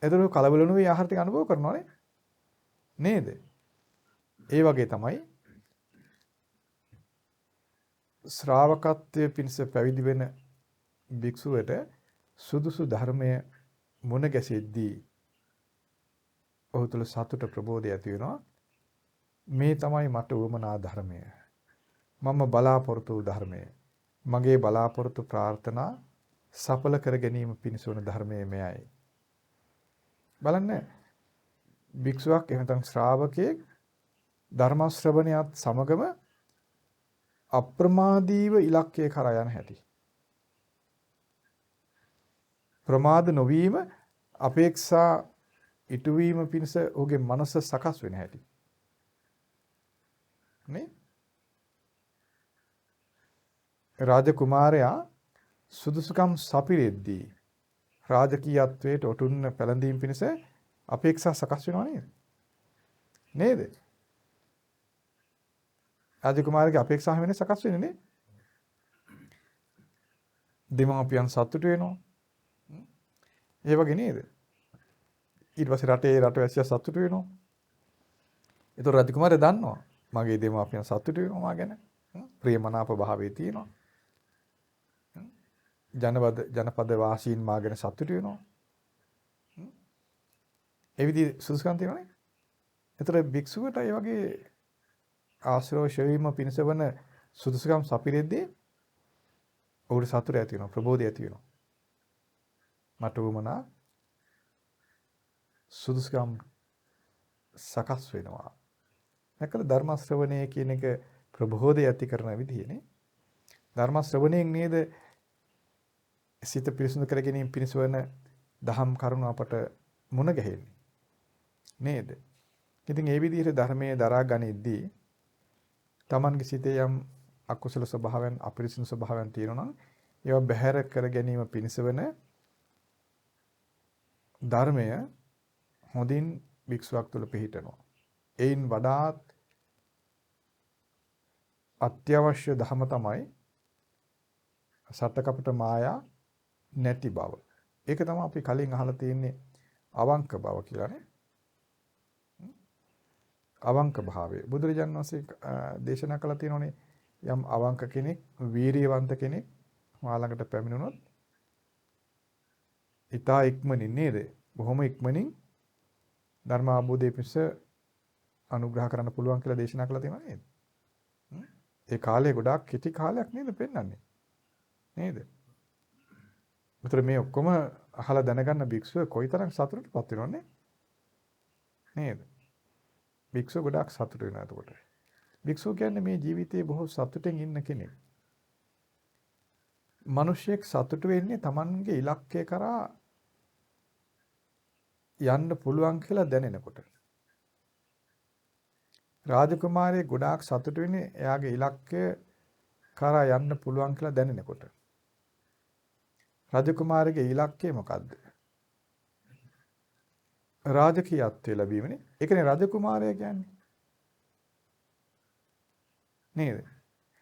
ඒතර කලබල නොවී ආහාර ටික අනුභව කරනවනේ. නේද? ඒ වගේ තමයි ශ්‍රාවකත්වයේ පිණිස පැවිදි වෙන භික්ෂුවට සුදුසු ධර්මය මුණ ගැසෙද්දී ඔහු තුළ සතුට ප්‍රබෝධය ඇති වෙනවා. මේ තමයි මට උවමනා ධර්මය. මම බලාපොරොත්තු වූ ධර්මය. මගේ බලාපොරොත්තු ප්‍රාර්ථනා සඵල කර ගැනීම පිණිස වන ධර්මය මෙයයි. බලන්න භික්ෂුවක් එහෙම ශ්‍රාවකයෙක් ධර්ම ශ්‍රවණයත් සමගම අප්‍රමාදීව ඉලක්කය කරා යන හැටි. ප්‍රමාද නොවීම අපේක්ෂා ඉටුවීම පිණිස ඔහුගේ මනස සකස් වෙන හැටි. නේ? රාජකුමාරයා සුදුසුකම් සපිරෙද්දී රාජකීයත්වයට ඔටුන්න පැලඳීම් පිණිස අපේක්ෂා සකස් වෙනව නේද? නේද? රාජකුමාරගේ අපේක්ෂාව වෙන්නේ සකස් වෙන්නේ නේ. දෙමාපියන් සතුටු වෙනවා. ඒ වගේ නේද? ඊට පස්සේ රටවැසියා සතුටු වෙනවා. ඒතර රජකුමාරයා දන්නවා මගේ දෙමාපියන් සතුටු වෙනවා මා ගැන. ප්‍රියමනාප භාවයේ තියෙනවා. ජනපද වාසීන් මා ගැන සතුටු වෙනවා. ඒ විදිහේ සුදුසුකම් තියෙනවනේ. ඒතර භික්ෂුවට ඒ වගේ ආශ්‍රව ශරීරම පිණිසවන සුදුසුකම් සපිරෙද්දී ඔහුට සතුට ඇති වෙනවා, ප්‍රබෝධය ඇති වෙනවා. මට උවමනා සුදුසුකම් සකස් වෙනවා. නැකල ධර්ම ශ්‍රවණය කියන එක ප්‍රබෝධය ඇති කරන විදිහනේ. ධර්ම ශ්‍රවණයෙන් නේද සිත පිරිසුදු කර ගැනීම පිණිස වන දහම් කරුණ අපට මුණ ගැහෙන්නේ. නේද? ඉතින් ඒ විදිහට ධර්මයේ දරා ගනිද්දී තමන්ගේ සිතේ යම් අකුසල ස්වභාවයන් අපිරිසිදු ස්වභාවයන් තියෙනවා නම් ඒවා බැහැර කර ගැනීම පිණිස වන ධර්මය හොඳින් භික්ෂුවක් තුළ පිහිටනවා. එයින් වඩාත් අත්‍යවශ්‍ය ධම තමයි සත්කපට මායා නැති බව. ඒක තමයි අපි කලින් අහලා තියෙන්නේ අවංක බව කියලානේ. අවංක භාවය. බුදුරජාණන් වහන්සේ දේශනා කළා තියෙනෝනේ යම් අවංක කෙනෙක්, වීරියවන්ත කෙනෙක් මා ළඟට පැමිණුණොත් ඊතා ඉක්මනින් නේද? බොහොම ඉක්මනින් ධර්ම අවබෝධය පිණිස අනුග්‍රහ කරන්න පුළුවන් කියලා දේශනා කළා තියෙනවා නේද? ඒ කාලය ගොඩාක් කෙටි කාලයක් නේද පෙන්වන්නේ? නේද? උතර මේ ඔක්කොම අහලා දැනගන්න භික්ෂුව කොයිතරම් සතුටටපත් වෙනවන්නේ? නේද? භික්ෂුව ගොඩාක් සතුට වෙනවා එතකොට. භික්ෂුව කියන්නේ මේ ජීවිතේ බොහෝ සතුටෙන් ඉන්න කෙනෙක්. මිනිහෙක් සතුට වෙන්නේ Tamanගේ ඉලක්කය කරා යන්න පුළුවන් කියලා දැනෙනකොට. රාජකුමාරයෙක් ගොඩාක් සතුට වෙන්නේ එයාගේ ඉලක්කය කරා යන්න පුළුවන් කියලා දැනෙනකොට. රාජකුමාරගේ ඉලක්කය මොකද්ද? රාජකීයත්වය ලැබීමනේ. ඒකනේ රාජකුමාරයා කියන්නේ. නේද?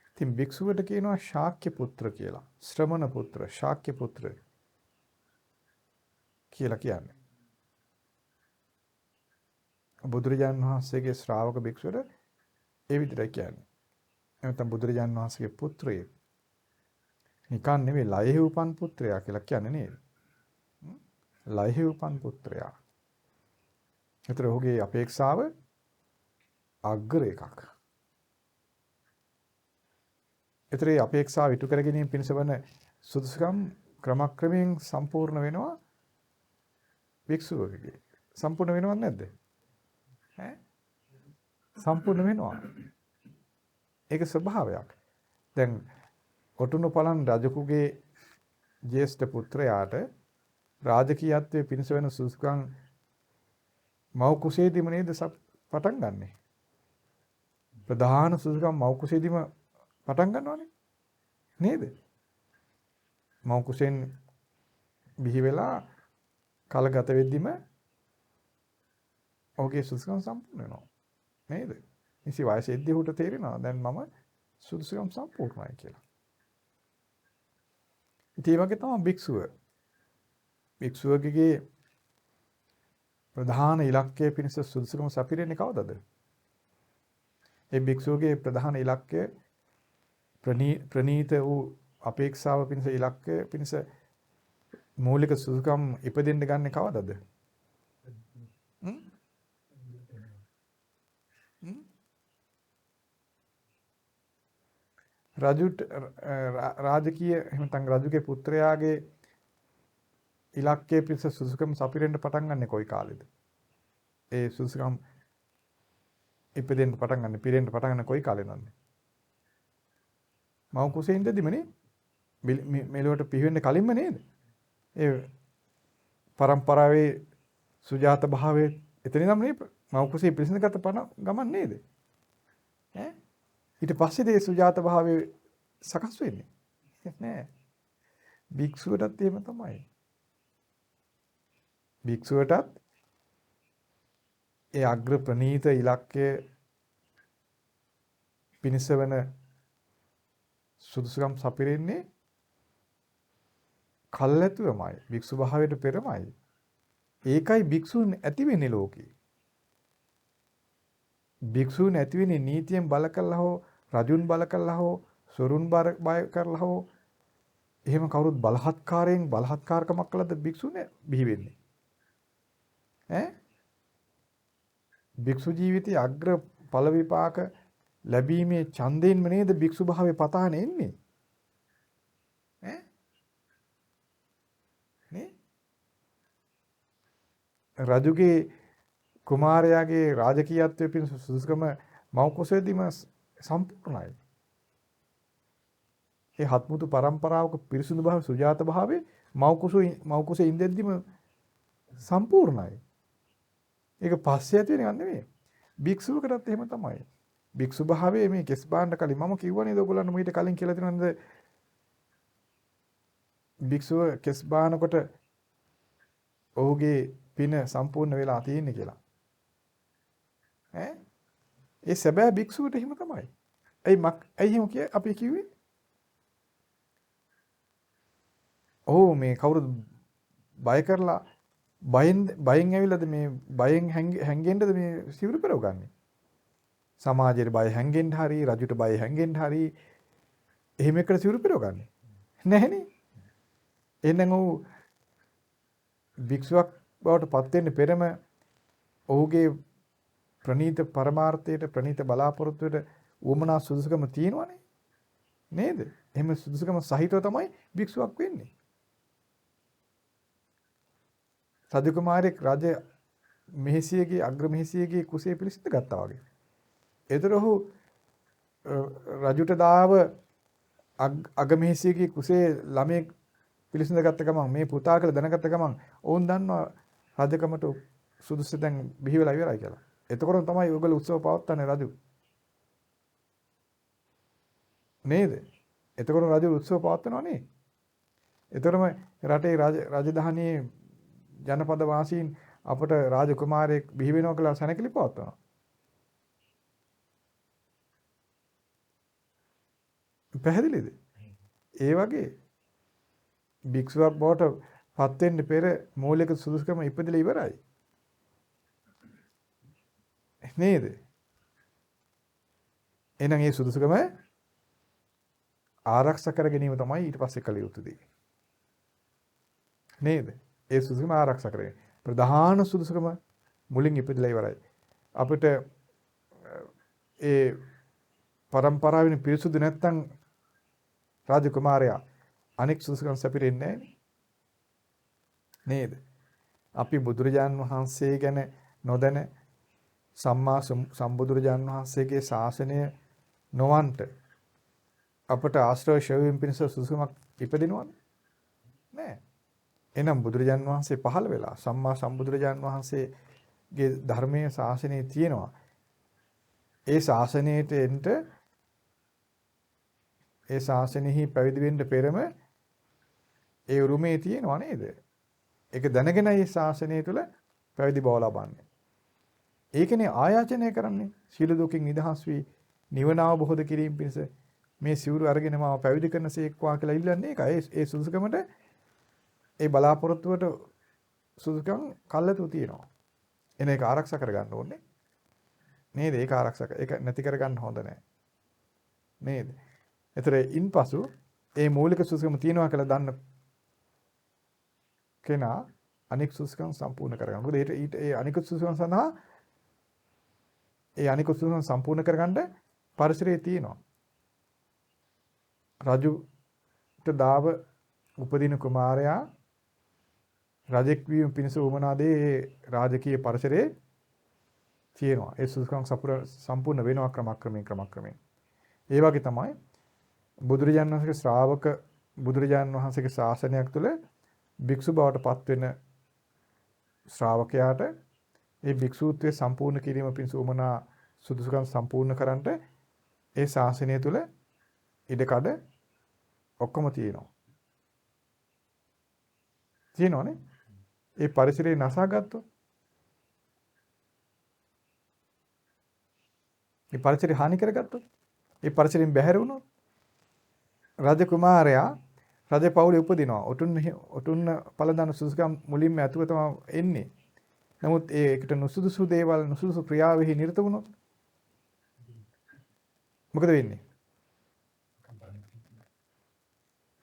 ඉතින් භික්ෂුවට කියනවා ශාක්‍ය පුත්‍ර කියලා. ශ්‍රමණ පුත්‍ර, ශාක්‍ය පුත්‍ර කියලා කියන්නේ. බුදුරජාණන් වහන්සේගේ ශ්‍රාවක භික්ෂුවට ඒ විදිහට කියන්නේ. එතන බුදුරජාණන් වහන්සේගේ පුත්‍රයෙක්. නිකන් නෙවෙයි ලයෙහි උපන් පුත්‍රයා කියලා කියන්නේ නේද? ලයෙහි උපන් පුත්‍රයා. ඒතර ඔහුගේ අපේක්ෂාව අග්‍ර එකක්. ඒතර මේ අපේක්ෂාව ඉටු කර ගැනීම පිණිස වන සුදුසුකම් ක්‍රමක්‍රමයෙන් සම්පූර්ණ වෙනවා භික්ෂුවකගේ. සම්පූර්ණ වෙනවද නැද්ද? සම්පූර්ණ වෙනවා. ඒක ස්වභාවයක්. දැන් ඔටුනුපලන් රජකුගේ ජේෂ්ඨ පුත්‍රයාට රාජකීයත්වයේ පිණිස වෙන සුදුසුකම් මව් කුසේදීම නේද පටන් ගන්නෙ. ප්‍රධාන සුදුසුකම් මව් කුසේදීම පටන් ගන්නවනේ. නේද? මව් කුසෙන් බිහි වෙලා කල ගත වෙද්දිම ඔහුගේ සුදුසුකම් සම්පූර්ණ වෙනවා. නේද? ඉසි වයසෙද්දී උට තේරෙනවා දැන් මම සුදුසුකම් සම්පූර්ණයි කියලා. ඉතින් ඒ වගේ තමයි භික්ෂුව. භික්ෂුවගේ ප්‍රධාන ඉලක්කය පිණිස සුදුසුකම් සපිරෙන්නේ කවදද? ඒ භික්ෂුවගේ ප්‍රධාන ඉලක්කය ප්‍රනීත වූ අපේක්ෂාව පිණිස ඉලක්කය පිණිස මූලික සුදුසුකම් ඉපදෙන්න ගන්න කවදද? රජුට රාජකීය එහෙම නැත්නම් රජුගේ පුත්‍රයාගේ ඉලක්කයේ පිණිස සුදුසුකම් සපිරෙන්න පටන් ගන්න කොයි කාලෙද? ඒ සුදුසුකම් ඉපදෙන්න පටන් ගන්න, පිරෙන්න පටන් ගන්න කොයි කාලෙනද? මව් කුසේ ඉඳදිමනේ මෙලොවට පිහිවෙන්න කලින්ම නේද? ඒ පරම්පරාවේ සුජාත භාවයේ එතනින්ම නේ මව් කුසේ පිරිසිදුගත ගමන් නේද? ඊට පස්සේ ඒ සුජාත භාවයේ සකස් වෙන්නේ නෑ. භික්ෂුවටත් එහෙම තමයි. භික්ෂුවටත් ඒ අග්‍ර ප්‍රනීත ඉලක්කය පිණිස වෙන සුදුසුකම් සපිරෙන්නේ කල්ැතුවමයි. භික්ෂු භාවයට පෙරමයි. ඒකයි භික්ෂුන් ඇති වෙන්නේ ලෝකේ. භික්ෂුන් ඇති වෙන්නේ නීතියෙන් බල කළා හෝ රජුන් බල කළා හෝ සොරුන් බය කරලා හෝ එහෙම කවුරුත් බලහත්කාරකමක් කළාද භික්ෂුන් බිහි වෙන්නේ. ඈ භික්ෂු ජීවිතයේ අග්‍ර ඵල විපාක ලැබීමේ ඡන්දයෙන්ම නේද භික්ෂු භාවයේ පතාන එන්නේ. ඈ නේ රජුගේ කුමාරයාගේ රාජකීයත්වයේ පිණිස සුදුසුකම මව් කුසේදීම සම්පූර්ණයි. ඒ හත්මුතු පරම්පරාවක පිරිසුදු භාව සුජාත භාවයේ මව් කුසේ ඉඳෙද්දිම සම්පූර්ණයි. ඒක පස්සේ ඇති වෙන එක නෙවෙයි. භික්ෂුවකටත් එහෙම තමයි. භික්ෂු භාවයේ මේ කෙස් බාන්න කලින් මම කිව්වා නේද ඔයගොල්ලන්ට මීට කලින් කියලා තියෙනවා නේද? භික්ෂුව කෙස් බානකොට ඔහුගේ පින සම්පූර්ණ වෙලා තියෙන්නේ කියලා. ඈ ඒ සැබෑ භික්ෂුවට එහෙම තමයි. ඇයි එහෙම අපි කිව්වේ? ඔව් මේ කවුරුද බය කරලා බයෙන් ඇවිල්ලාද මේ බයෙන් හැංගෙන්නද මේ සිවුරු පෙරවගන්නේ? සමාජයේ බය හැංගෙන්න හරි රජුට බය හැංගෙන්න හරි එහෙම එකට සිවුරු පෙරවගන්නේ නැහනේ. එහෙනම් ඔහු භික්ෂුවක් බවට පත් වෙන්න පෙරම ඔහුගේ ප්‍රණීත පරමාර්ථයට ප්‍රණීත බලාපොරොත්තුවට උවමනා සුදුසුකම තියෙනවනේ නේද? එහෙම සුදුසුකම සහිතව තමයි භික්ෂුවක් වෙන්නේ. සදු කුමාරයෙක් රජ මෙහෙසියගේ අග්‍ර මෙහෙසියගේ කුසේ පිළිසිඳ ගත්තා වගේ. ඒතර ඔහු රජුට දාව අග මෙහෙසියගේ කුසේ ළමයෙක් පිළිසිඳ ගත්ත ගමන් මේ පුතා කියලා දැනගත්ත ගමන් ඔවුන් දන්නවා රජකමට සුදුසු දැන් බිහි වෙලා ඉවරයි කියලා. එතකොට තමයි ඔයගොල්ලෝ උත්සව පවත්වන්නේ රජු. නේද? එතකොට රජු උත්සව පවත්වනවා නේ. එතකොටම රටේ රාජධානියේ ජනපද වාසීන් අපට රාජකුමාරයෙක් බිහි වෙනවා කියලා සැනකෙලි පවත්වනවා. පැහැදිලිද? ඒ වගේ භික්ෂුවක් බවට පත් වෙන්න පෙර මූලික සුදුසුකම ඉපදෙලා ඉවරයි. නේද? එහෙනම් මේ සුදුසුකම ආරක්ෂා කර ගැනීම තමයි ඊට පස්සේ කළ යුතු දේ. නේද? ඒ සුදුසුකම ආරක්ෂා කරගන්න. ප්‍රධාන සුදුසුකම මුලින් ඉපදලා ඉවරයි. අපිට ඒ පරම්පරාවෙන් පිරිසුදු නැත්තම් රාජකුමාරයා අනෙක් සුදුසුකම් සැපිරෙන්නේ නේද? අපි බුදුරජාන් වහන්සේ ගැන නොදැන සම්මා සම්බුදුරජාන් වහන්සේගේ ශාසනය නොවන්ට අපට ආශ්‍රය ශේවීම් පිණිස සුදුසුකමක් ඉපදිනවද? නෑ. එහෙනම් බුදුරජාන් වහන්සේ පහළ වෙලා සම්මා සම්බුදුරජාන් වහන්සේගේ ධර්මයේ ශාසනය තියෙනවා. ඒ ශාසනයට එන්න ඒ ශාසනයෙහි පැවිදි වෙන්න පෙරම ඒ උරුමේ තියෙනවා නේද? ඒක දැනගෙන ඒ ශාසනය තුළ පැවිදි බව ලබන්නේ. ඒකනේ ආයාචනය කරන්නේ. සීල දුකින් නිදහස් වී නිවන අවබෝධ කිරීම පිණිස මේ සිවුරු අරගෙන මාව පැවිදි කරනසේක්වා කියලා ඉල්ලන්නේ ඒකයි. ඒ සුදුසුකමට ඒ බලාපොරොත්තුවට සුදුසුකම් කල්ලාතු තියෙනවා. එන එක ආරක්ෂා කරගන්න ඕනේ. නේද? ඒක ඒක නැති කරගන්න හොඳ නැහැ. නේද? ඒතර ඉන්පසු ඒ මූලික සුදුසුකම තියෙනවා කියලා දන්න කෙනා අනික් සුදුසුකම් සම්පූර්ණ කරගන්න. මොකද ඒ අනික් සුදුසුකම් සඳහා ඒ අනික් සුදුසුකම් සම්පූර්ණ කරගන්න පරිසරයේ තියෙනවා. රජුට දාව උපදින කුමාරයා රජෙක් වීම පිණිස උවමනා දේ රාජකීය පරිසරයේ තියෙනවා. ඒ සුදුසුකම් සම්පූර්ණ වෙනවා ක්‍රමක්‍රමයෙන්. ඒ වගේ තමයි බුදුරජාණන් වහන්සේගේ ශ්‍රාවක බුදුරජාණන් වහන්සේගේ ශාසනයක් තුළ භික්ෂු බවට පත් වෙන ශ්‍රාවකයාට ඒ භික්ෂූත්වයේ සම්පූර්ණ කිරීම පිණිස උවමනා සුදුසුකම් සම්පූර්ණ කරන්නට ඒ ශාසනය තුළ ඉඩකඩ ඔක්කොම තියෙනවා. තියෙනවනේ. ඒ පරිසරේ නසාගත්තොත් ඒ පරිසරේ හානි කරගත්තොත් ඒ පරිසරයෙන් බැහැර වුණොත් රජකුමාරයා රජ පවුලේ උපදිනවා. ඔටුන්න පළදාන සුදුසුකම් මුලින්ම ඇතුව තමයි එන්නේ. නමුත් ඒකට නුසුදුසු දේවල් නුසුදුසු ක්‍රියාවෙහි නිරත වුණොත් මොකද වෙන්නේ?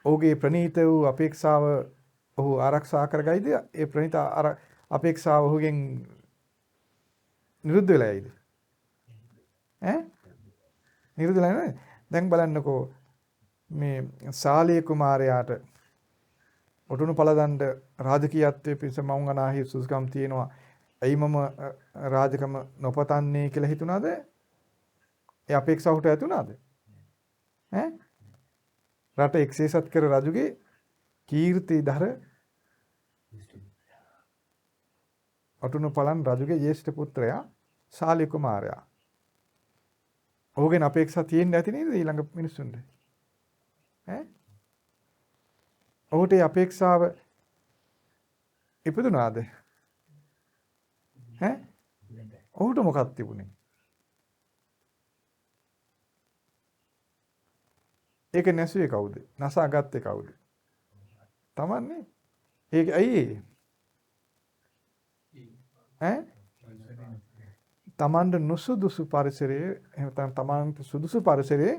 ඔහුගේ ප්‍රණීත වූ අපේක්ෂාව ඔහු ආරක්ෂා කරගයිද? ඒ ප්‍රණීත අපේක්ෂාව ඔහුගෙන් නිරුද්ධ වෙලා යයිද? නිරුද්ධ වෙලා නේද? දැන් බලන්නකෝ මේ සාලිය කුමාරයාට ඔටුනු පළදණ්ඩ රාජකීයත්වයේ පිස මවුන් අනාහි සුසුකම් තියෙනවා. ඇයි මම රාජකම නොපතන්නේ කියලා හිතුණාද? ඒ අපේක්ෂාවට ඇතුණාද? රට එක්සේසත් කර රජුගේ කීර්තිධර ඔටුනු පළන් රජුගේ ජේෂ්ඨ පුත්‍රයා සාලිය කුමාරයා. ඔහුගෙන් අපේක්ෂා තියෙන්න ඇති නේද ඊළඟ මිනිස්සුන්ට? ඔහුට ඒ අපේක්ෂාව ඉපදුනාද? ඔහුට මොකක්ද තිබුණේ? ඒක නැසුවේ කවුද? නසාගත්තේ කවුද? තමන්නේ. ඒක ඇයි? තමන්ට නුසුදුසු පරිසරයේ එහෙම තමන්ට සුදුසු පරිසරයේ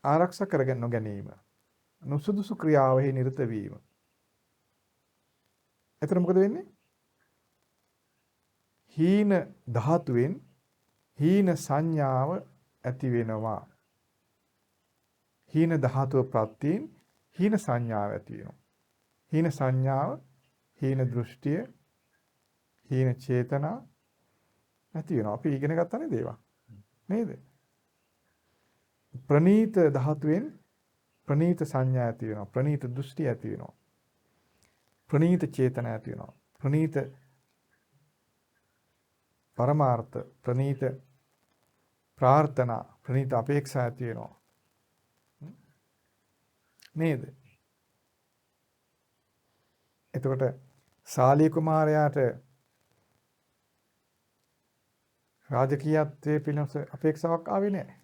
ආරක්ෂා කරගෙන නොගැනීම. නුසුදුසු ක්‍රියාවෙහි නිරත වීම. එතන මොකද වෙන්නේ? හීන ධාතුවෙන් හීන සංඥාව ඇති වෙනවා. හීන ධාතුව ප්‍රත්‍යයෙන් හීන සංඥාව ඇති වෙනවා. හීන සංඥාව, හීන දෘෂ්ටිය, හීන චේතනා ඇති වෙනවා. අපි ඉගෙන ගත්තා නේද ඒවා? නේද? ප්‍රනීත ධාතුවෙන් ප්‍රනීත සංඥා ඇති වෙනවා. ප්‍රනීත දෘෂ්ටි ඇති වෙනවා. ප්‍රනීත චේතනා ඇති වෙනවා. ප්‍රනීත පරමාර්ථ, ප්‍රනීත ප්‍රාර්ථනා, ප්‍රනීත අපේක්ෂා ඇති වෙනවා. නේද? එතකොට සාලිය කුමාරයාට රාජකීයත්වයේ පිළිස අපේක්ෂාවක් ආවේ නැහැ.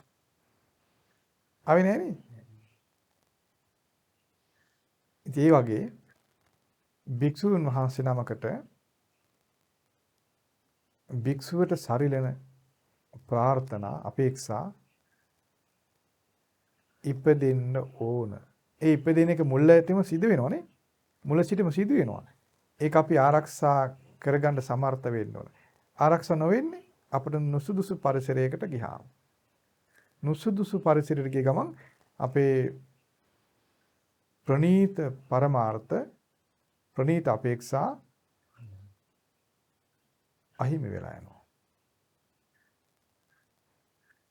ආවේ නැහැ නේ. ඉතින් ඒ වගේ භික්ෂුන් වහන්සේ නමකට භික්ෂුවට සරිලන ප්‍රාර්ථනා අපේක්ෂා ඉපදෙන්න ඕන. ඒ ඉපදෙන එක මුලටම සිදු වෙනවනේ. මුල සිටම සිදු වෙනවා. ඒක අපි ආරක්ෂා කරගන්න සමර්ථ වෙන්න ඕන. ආරක්ෂා නොවෙන්නේ අපිට නුසුදුසු පරිසරයකට ගියාම. නුසුදුසු පරිසරයකට ගිය ගමන් අපේ ප්‍රනීත පරමාර්ථ ප්‍රනීත අපේක්ෂා අහිමි වෙලා යනවා.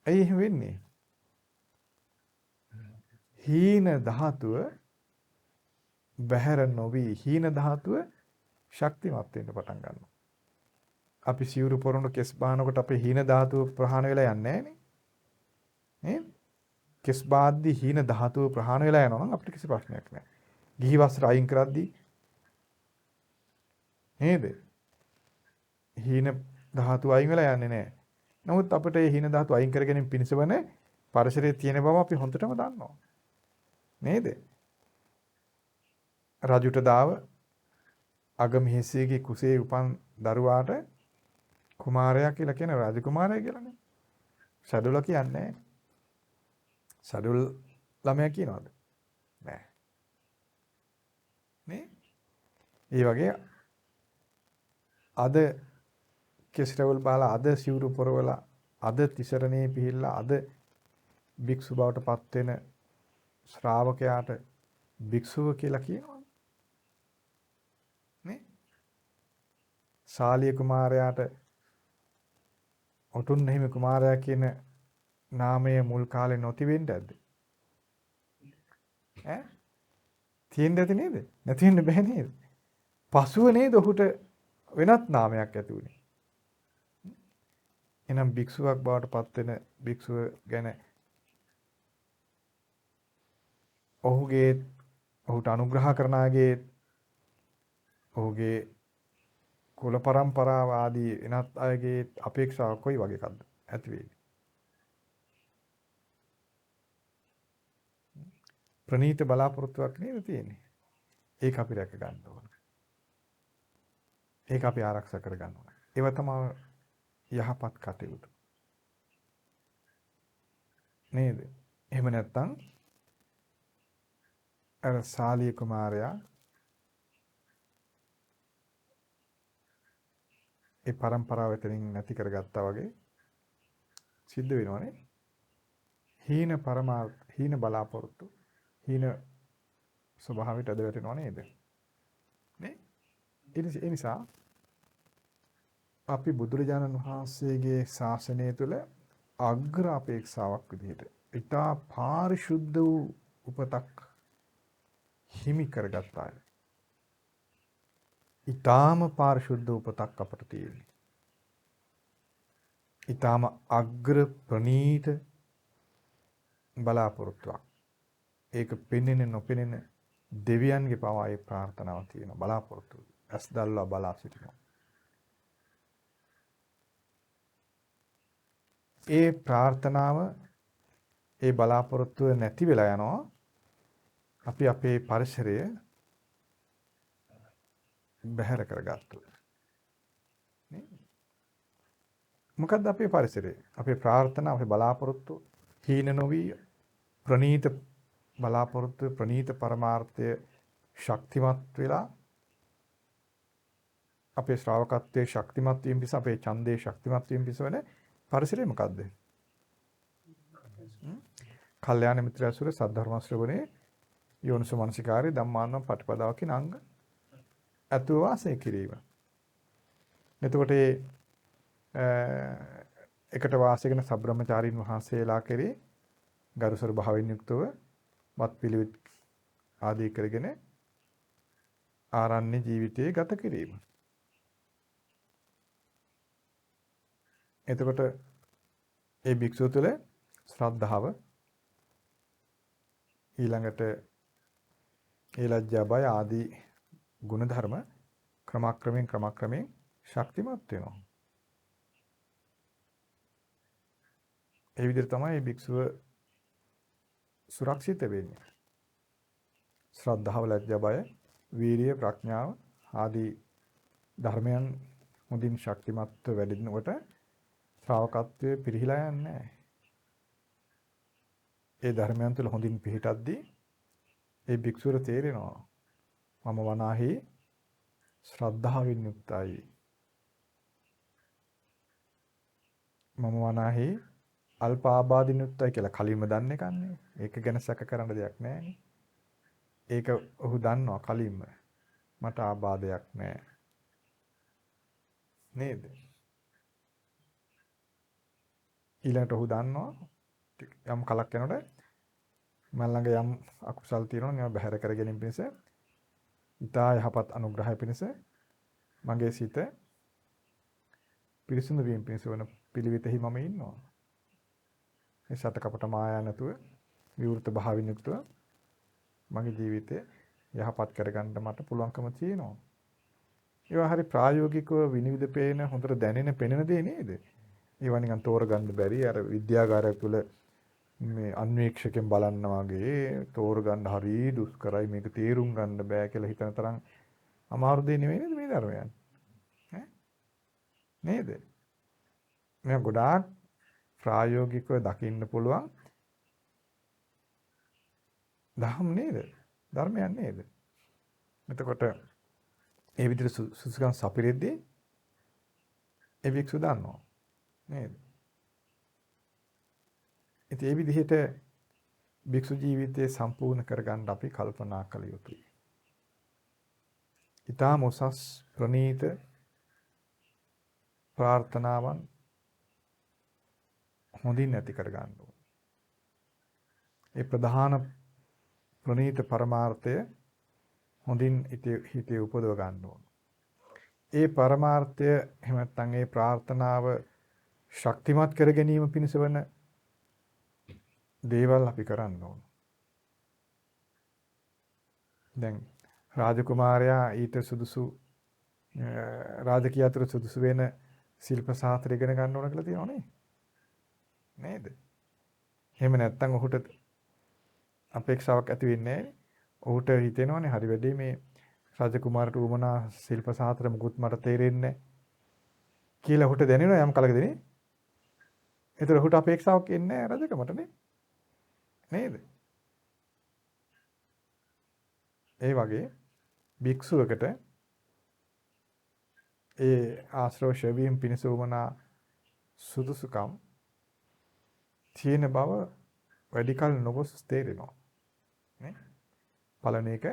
ඇයි එහෙම වෙන්නේ? හීන ධාතුව බහැර නොවි හීන ධාතුව ශක්තිමත් වෙන්න පටන් ගන්නවා. අපි සිවුරු පොරොන කෙස් බානකොට අපේ හීන ධාතුව ප්‍රහාණය වෙලා යන්නේ නැහනේ. නේද? කෙස් බාද්දි හීන ධාතුව ප්‍රහාණය වෙලා යනවා නම් අපිට කිසි ප්‍රශ්නයක් නැහැ. ගිහි වස්ත්‍ර අයින් කරද්දී නේද? හීන ධාතුව අයින් වෙලා යන්නේ නැහැ. නමුත් අපිට මේ හීන ධාතුව අයින් කර ගැනීම පිණිසවන පරිසරයේ තියෙන බව අපි හොඳටම දන්නවා. නේද? රජුට දාව අගමහේසියගේ කුසේ උපන් දරුවාට කුමාරයා කියලා කියන රාජකුමාරයා කියලානේ. ෂඩුල කියන්නේ නැහැ. ෂඩුල් ළමයා කියනවාද? නෑ. නේ? ඒ වගේ අද කෙස්රවල් බාලා අද සිවුරු පොරවලා අද තිසරණේ පිහිල්ලා අද භික්ෂු බවට පත් වෙන ශ්‍රාවකයාට භික්ෂුව කියලා කියනවා. නේ? ශාලිය කුමාරයාට ඔටුන්න හිමි කුමාරයා කියන නාමය මුල් කාලේ නොතිබෙන්නද? තියෙන්න ඇති නේද? නැති වෙන්න බෑ නේද? පසුව නේද ඔහුට වෙනත් නාමයක් ඇති වුනේ. එනම් භික්ෂුවක් බවට පත් වෙන භික්ෂුව ගැන ඔහුට අනුග්‍රහ කරන අයගේ ඔහුගේ කුල පරම්පරාව ආදී වෙනත් අයගේ අපේක්ෂාව කොයි වගේ එකක්ද ඇති වෙන්නේ? ප්‍රනීත බලාපොරොත්තුවක් නේද තියෙන්නේ. ඒක අපි රැක ගන්න ඕන. ඒක අපි ආරක්ෂා කර ගන්න ඕන. ඒව තමයි යහපත් කටයුතු. නේද? එහෙම නැත්නම් අර සාලිය කුමාරයා ඒ પરම්පරාව එතනින් නැති කරගත්තා වගේ සිද්ධ වෙනවනේ. හීන බලාපොරොත්තු හීන ස්වභාවයට අද වැටෙනව නේද? නේ? ඒ නිසා අපි බුදුරජාණන් වහන්සේගේ ශාසනය තුළ අග්‍ර අපේක්ෂාවක් විදිහට ඊටා පාරිශුද්ධ වූ උපතක් හිමි කරගත්ත අය. ඊටාම පාරිශුද්ධ උපතක් අපට තියෙනවා. ඊටාම අග්‍ර ප්‍රනීත බලාපොරොත්තුවක්. ඒක පෙනෙන නොපෙනෙන දෙවියන්ගේ පවා ඒ ප්‍රාර්ථනාව තියෙන බලාපොරොත්තු. ඇස් දැල්ලා බලා සිටිනවා. ඒ ප්‍රාර්ථනාව ඒ බලාපොරොත්තුව නැති වෙලා යනවා. අපි අපේ පරිසරය බැහැර කරගත්තා. නේ? මොකද්ද අපේ පරිසරය? අපේ ප්‍රාර්ථනා, අපේ බලාපොරොත්තු හීන නොවි ප්‍රනීත බලාපොරොත්තු ප්‍රනීත පරමාර්ථය ශක්තිමත් වෙලා අපේ ශ්‍රාවකත්වයේ ශක්තිමත් වීම පිස අපේ ඡන්දේ ශක්තිමත් වීම පිස වෙන පරිසරය මොකද්ද? කල්යාණ මිත්‍ර ඇසුර සද්ධර්ම ශ්‍රවණේ යෝනිසෝ මනසිකාරය ධම්මානුව පටිපදාව කියන අංග අතුව වාසය කිරීම. එතකොට එකට වාසය කරන සබ්‍රහ්මචාරීන් වහන්සේලා කෙරේ ගරුසර භාවයෙන් යුක්තව වත් පිළිවෙත් ආදී කරගෙන ආරණ්‍ය ජීවිතයේ ගත කිරීම. එතකොට ඒ භික්ෂුව තුළ ශ්‍රද්ධාව ඊළඟට ඒ ලැජ්ජා බය ආදී ගුණ ධර්ම ක්‍රමක්‍රමයෙන් ශක්තිමත් වෙනවා. ඒ විදිහට තමයි මේ භික්ෂුව සුරක්ෂිත වෙන්නේ. ශ්‍රද්ධාව, ලැජ්ජා බය, වීරිය, ප්‍රඥාව ආදී ධර්මයන් හොඳින් ශක්තිමත්ව වැඩෙනකොට ශ්‍රාවකත්වයේ පිරිහිලා යන්නේ නැහැ. ඒ ධර්මයන් තුළ හොඳින් පිහිටද්දී ඒ භික්ෂුවට තේරෙනවා මම වනාහි ශ්‍රද්ධාවෙන් යුක්තයි. මම වනාහි අල්ප ආබාධින් යුක්තයි කියලා කලින්ම දන්නේ කන්නේ. ඒක ගැන සැක කරන්න දෙයක් නැහැ. ඒක ඔහු දන්නවා කලින්ම. මට ආබාධයක් නැහැ. නේද? ඊළඟට ඔහු දන්නවා යම් කලක් යනකොට මම ළඟ යම් අකුසල් තියෙනවා නම් ඒවා බැහැර කර ගැනීම පිණිස ඊතා යහපත් අනුග්‍රහය පිණිස මගේ සිත පිරිසිදු වීම පිණිස වන පිළිවෙතෙහි මම ඉන්නවා. මේ සතකපට මායා නැතුව විවෘත භාවයෙන් යුක්තව මගේ ජීවිතය යහපත් කරගන්න මට පුළුවන්කම තියෙනවා. ඒවා හරි ප්‍රායෝගිකව විනිවිද පේන හොඳට දැනෙන පෙනෙන දේ නේද? ඒවා නිකන් තෝරගන්න බැරි අර විද්‍යාගාරය තුළ මේ අන්වීක්ෂකෙන් බලන්න වගේ තෝරගන්න හරි දුෂ්කරයි මේක තේරුම් ගන්න බෑ කියලා හිතන තරම් අමාරු දෙයක් නෙවෙයි නේද මේ ධර්මයන් ඈ නේද මේ ගොඩාක් ප්‍රායෝගිකව දකින්න පුළුවන් ධම් නේද ධර්මයන් නේද එතකොට ඒ විදිහට සුසුකම් සපිරෙද්දී ඒ වික්ෂු දන්නවා නේද ඉතින් ඒ විදිහට භික්ෂු ජීවිතය සම්පූර්ණ කරගන්න අපි කල්පනා කළ යුතුයි. ඊටාම උසස් ප්‍රණීත ප්‍රාර්ථනාවන් හොඳින් ඇති කරගන්න ඕන. ඒ ප්‍රධාන ප්‍රණීත පරමාර්ථය හොඳින් හිතේ උපදව ගන්න ඕන. ඒ පරමාර්ථය එහෙම නැත්නම් ඒ ප්‍රාර්ථනාව ශක්තිමත් කර ගැනීම පිණිස වන දේවල් අපි කරන්න ඕන. දැන් රාජකුමාරයා ඊට සුදුසු රාජකීය අතර සුදුසු වෙන ශිල්ප ශාස්ත්‍ර ඉගෙන ගන්න ඕන කියලා තියෙනවනේ. නේද? එහෙම නැත්නම් ඔහුට අපේක්ෂාවක් ඇති වෙන්නේ නැහැ. ඔහුට හිතෙනවනේ හරි වැඩි මේ රජ කුමාරට උවමනා ශිල්ප සාත්‍ර මුකුත් මට තේරෙන්නේ නැහැ කියලා ඔහුට දැනෙනවා යම් කලකදී. ඒතර ඔහුට අපේක්ෂාවක් එන්නේ නැහැ රජකමටනේ. නේද? ඒ වගේ භික්ෂුවකට ඒ ආශ්‍රව ශවීම් පිණිස උවමනා සුදුසුකම් තියෙන බව වැඩි කල නොගොස් තේරෙනවා. නේ? පළවෙනි එක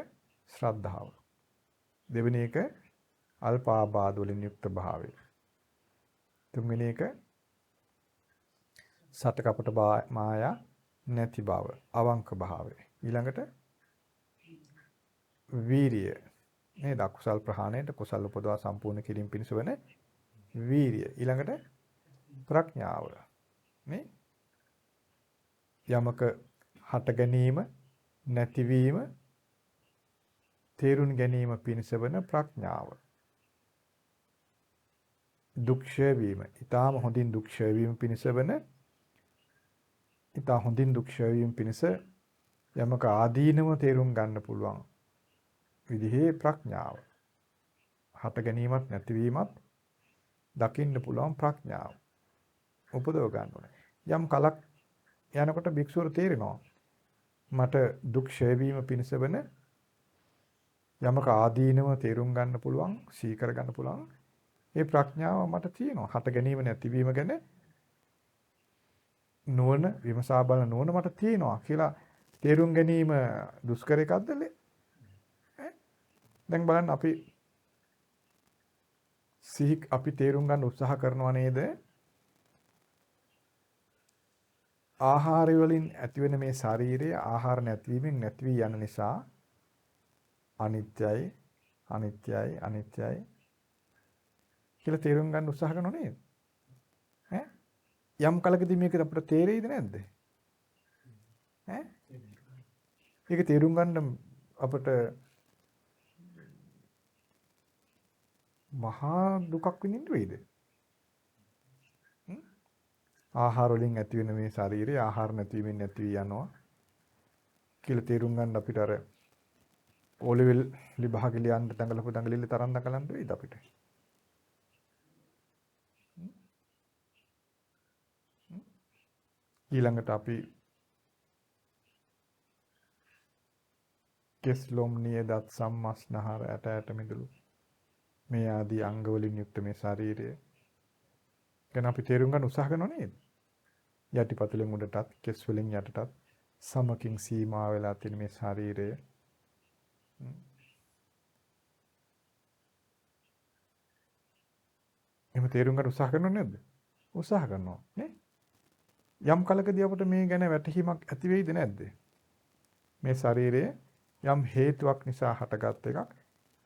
ශ්‍රද්ධාව. දෙවෙනි එක අල්පාබාධ වලින් යුක්ත භාවය. තුන්වෙනි එක සතකපට මායා නැති බව, අවංක භාවය. ඊළඟට වීරිය. නේද? අකුසල් ප්‍රහාණයට කුසල් උපදවා සම්පූර්ණ කිරීම පිණිස වෙන වීරිය. ඊළඟට ප්‍රඥාව. නේ? යමක හට ගැනීම, නැතිවීම, තේරුම් ගැනීම පිණිස වන ප්‍රඥාව. දුක්ඛය වීම. ඊටාම හොඳින් දුක්ඛය වීම පිණිස වන ඊටා හොඳින් දුක්ඛය වීම පිණිස යමක ආදීනව තේරුම් ගන්න පුළුවන් විදිහේ ප්‍රඥාව. හට ගැනීමත් නැතිවීමත් දකින්න පුළුවන් ප්‍රඥාව. උපදව ගන්න ඕනේ. යම් කලක් යනකොට භික්ෂුවට තේරෙනවා මට දුක් ඡය වීම පිණිස වෙන යමක ආදීනව තේරුම් ගන්න පුළුවන්, සීකර ගන්න පුළුවන්. ඒ ප්‍රඥාව මට තියෙනවා. හට ගැනීම නැතිවීම ගැන නුවණ, විමසා බලන නුවණ මට තියෙනවා කියලා තේරුම් ගැනීම දුෂ්කර එකක්ද? දැන් බලන්න අපි තේරුම් ගන්න උත්සාහ කරනවා නේද? ආහාරය වලින් ඇතිවෙන මේ ශරීරයේ ආහාර නැතිවීමෙන් නැති වී යන නිසා අනිත්‍යයි කියලා තේරුම් ගන්න උත්සාහ කරනව නේද? ඈ යම් කලකදී මේක අපිට තේරෙයිද නැද්ද? ඈ ඒක තේරුම් ගන්න අපිට මහා දුකක් විඳින්න වෙයිද? ආහාර වලින් ඇති වෙන මේ ශරීරය ආහාර නැතිවීමෙන් නැති වී යනවා කියලා තේරුම් ගන්න අපිට අර O level විභාගෙ ලියන්න දඟලපු දඟලිල්ල තරම් දඟලන්න වෙයිද අපිට? ඊළඟට අපි කෙස්ලොම් නියදත් සම්මස්නහර ඇට මිදුළු මේ ආදී අංග වලින් යුක්ත මේ ශරීරය ගැන අපි තේරුම් ගන්න උත්සාහ කරනව නේද? යටිපතුලෙන් උඩටත් කෙස් වලින් යටටත් සමකින් සීමා වෙලා තියෙන මේ ශරීරය එහෙම තේරුම් ගන්න උත්සාහ කරනව නේද? උත්සාහ කරනවා නේ? යම් කලකදී අපට මේ ගැන වැටහීමක් ඇති වෙයිද නැද්ද? මේ ශරීරය යම් හේතුවක් නිසා හටගත් එකක්.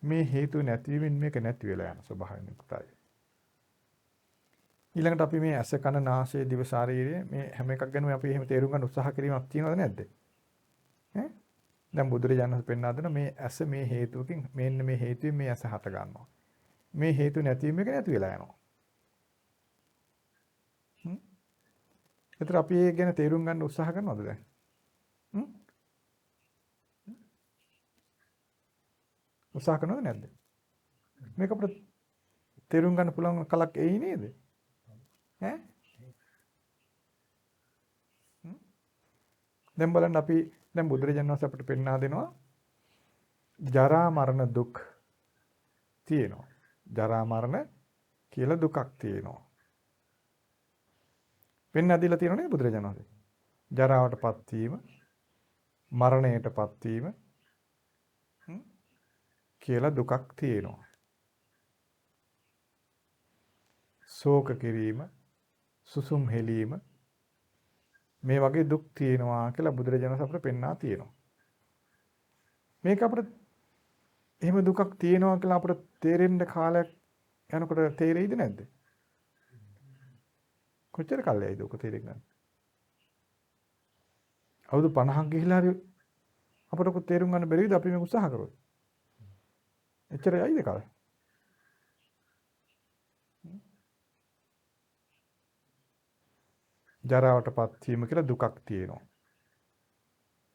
මේ හේතුව නැතිවීමෙන් මේක නැති වෙලා යන ස්වභාවයෙන් යුක්තයි. ඊළඟට අපි මේ ඇස කන නාසය දිව ශරීරය මේ හැම එකක් ගැනම අපි එහෙම තේරුම් ගන්න උත්සාහ කිරීමක් තියෙනවද නැද්ද? ඈ දැන් බුදුරජාණන් වහන්සේ පෙන්වා දෙන මේ ඇස මේ හේතුවකින් මෙන්න මේ හේතුවෙන් මේ ඇස හට ගන්නවා. මේ හේතු නැතිවීම එක නැති වෙලා යනවා. ඒතර අපි ඒක ගැන තේරුම් ගන්න උත්සාහ කරනවද දැන්? උත්සාහ කරනවද නැද්ද? මේක අපිට තේරුම් ගන්න පුළුවන් කලක් එයි නේද? ඈ? දැන් බලන්න අපි දැන් බුදුරජාණන් වහන්සේ අපිට පෙන්වා දෙනවා ජරා මරණ දුක් තියෙනවා. ජරා මරණ කියලා දුකක් තියෙනවා. පෙන්වා දීලා තියෙනවා නේද බුදුරජාණන් වහන්සේ? ජරාවටපත් වීම, මරණයටපත් වීම කියලා දුකක් තියෙනවා. ශෝක කිරීම, සුසුම් හෙලීම මේ වගේ දුක් තියෙනවා කියලා බුදුරජාණන් අපට පෙන්වා තියෙනවා. මේක අපිට එහෙම දුකක් තියෙනවා කියලා අපිට තේරෙන්න කාලයක් යනකොට තේරෙයිද නැද්ද? කොච්චර කාලයයිද ඔක තේරෙන්නේ? අවුරුදු 50ක් ගිහිලා හරි අපිට ඔක තේරුම් ගන්න බැරිද අපි මේ උත්සාහ කරොත්? එච්චර යයිද කාලේ? ජරාවටපත් වීම කියලා දුකක් තියෙනවා.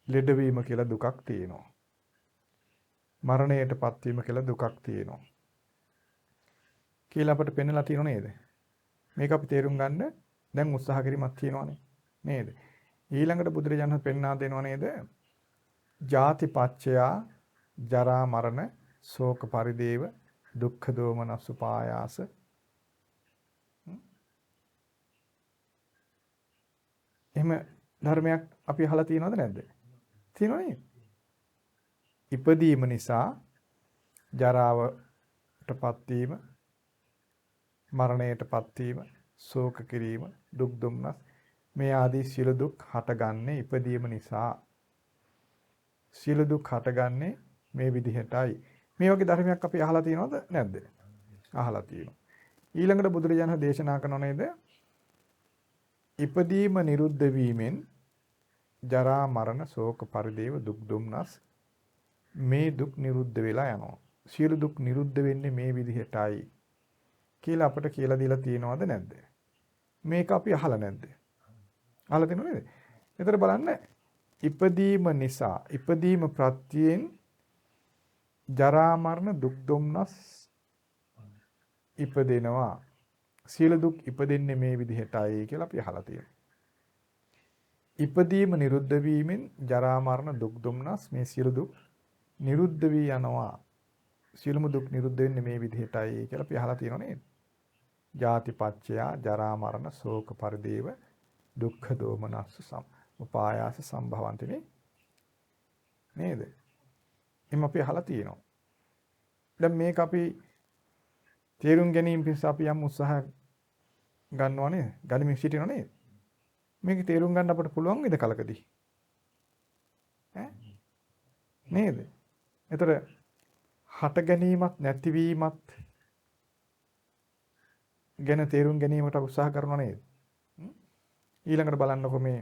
ලෙඩවීම කියලා දුකක් තියෙනවා. මරණයටපත් වීම කියලා දුකක් තියෙනවා. කියලා අපට පෙන්වලා තියෙනව නේද? මේක අපි තේරුම් ගන්න දැන් උත්සාහ කිරීමක් තියෙනවනේ. නේද? ඊළඟට බුදුරජාණන් පෙන්වා දෙනව නේද? ජාති පච්චයා ජරා මරණ ශෝක පරිදේව දුක්ඛ දෝමනස් උපායාස. එහෙම ධර්මයක් අපි අහලා තියෙනවද නැද්ද? තියෙනවනේ. ඉපදීම නිසා ජරාවටපත් වීම, මරණයටපත් වීම, ශෝක කිරීම, දුක් දුම්නස් මේ ආදී සියලු දුක් හටගන්නේ ඉපදීම නිසා. සියලු දුක් හටගන්නේ මේ විදිහටයි. මේ වගේ ධර්මයක් අපි අහලා තියෙනවද නැද්ද? අහලා තියෙනවා. ඊළඟට බුදුරජාණන් දේශනා කරනව නේද? ඉපදීම නිරුද්ධ වීමෙන් ජරා මරණ ශෝක පරිදේව දුක් දුම්නස් මේ දුක් නිරුද්ධ වෙලා යනවා. සියලු දුක් නිරුද්ධ වෙන්නේ මේ විදිහටයි කියලා අපට කියලා දීලා තියෙනවද නැද්ද? මේක අපි අහලා නැද්ද? අහලා තියෙනව නේද? එතකොට බලන්න ඉපදීම නිසා ඉපදීම ප්‍රත්‍යයෙන් ජරා මරණ දුක් දුම්නස් ඉපදෙනවා. සියලු දුක් ඉපදෙන්නේ මේ විදිහටයි කියලා අපි අහලා තියෙනවා. ඉපදීම නිරුද්ධ වීමෙන් ජරා මරණ දුක් දුම්නස් මේ සියලු දුක් නිරුද්ධ වී යනවා. සියලුම දුක් නිරුද්ධ වෙන්නේ මේ විදිහටයි කියලා අපි අහලා තියෙනව නේද? ජාති පච්චයා ජරා මරණ ශෝක පරිදේව දුක්ඛ දෝමනස්ස උපායාස සම්භවන්තිනේ නේද? එම් අපි අහලා තියෙනවා. දැන් මේක අපි තේරුම් ගැනීම පිණිස අපි යම් උත්සාහ ගන්නවා නේද? ගනිමින් සිටිනවා නේද? මේක තේරුම් ගන්න අපට පුළුවන් වේද කලකදී? ඈ නේද? ඒතර හට ගැනීමත් නැතිවීමත් ගැන තේරුම් ගැනීමට උත්සාහ කරනවා නේද? ඊළඟට බලන්නකො මේ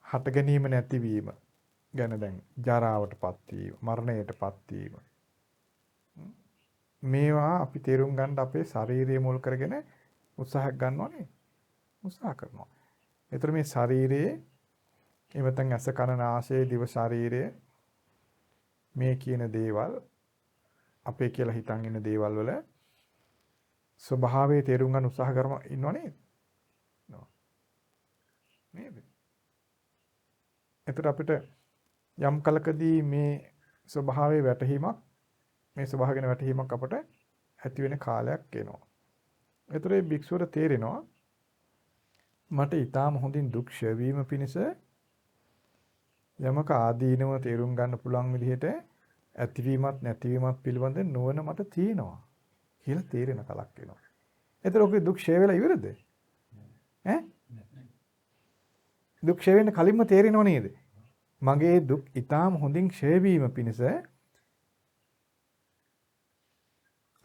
හට ගැනීම නැතිවීම ගැන දැන් ජරාවටපත් වීම, මරණයටපත් වීම. මේවා අපි තේරුම් ගන්න අපේ ශාරීරිය මුල් කරගෙන උත්සාහයක් ගන්නවනේ. උත්සාහ කරනවා. ඒතර මේ ශරීරයේ එවතන් ඇස කන නාසය දිව ශරීරය මේ කියන දේවල් අපේ කියලා හිතන් ඉන්න දේවල් වල ස්වභාවය තේරුම් ගන්න උත්සාහ කරම ඉන්නව නේද? නේද? එතකොට අපිට යම් කලකදී මේ ස්වභාවයේ වැටහීමක් මේ ස්වභාවය ගැන වැටහීමක් අපට ඇති වෙන කාලයක් එනවා. එතකොට මේ භික්ෂුවට තේරෙනවා මට ඊටාම හොඳින් දුක් ශවීම පිණිස යමක ආදීනව තේරුම් ගන්න පුළුවන් විදිහට ඇතිවීමත් නැතිවීමත් පිළිබඳ නුවණ මට තියෙනවා කියලා තේරෙන කලක් එනවා. එතකොට ඔකේ දුක් ෂය වෙලා ඉවරද? ඈ? දුක් ෂය වෙන්න කලින්ම තේරෙනව නේද? මගේ දුක් ඊටාම හොඳින් ක්ෂය වීම පිණිස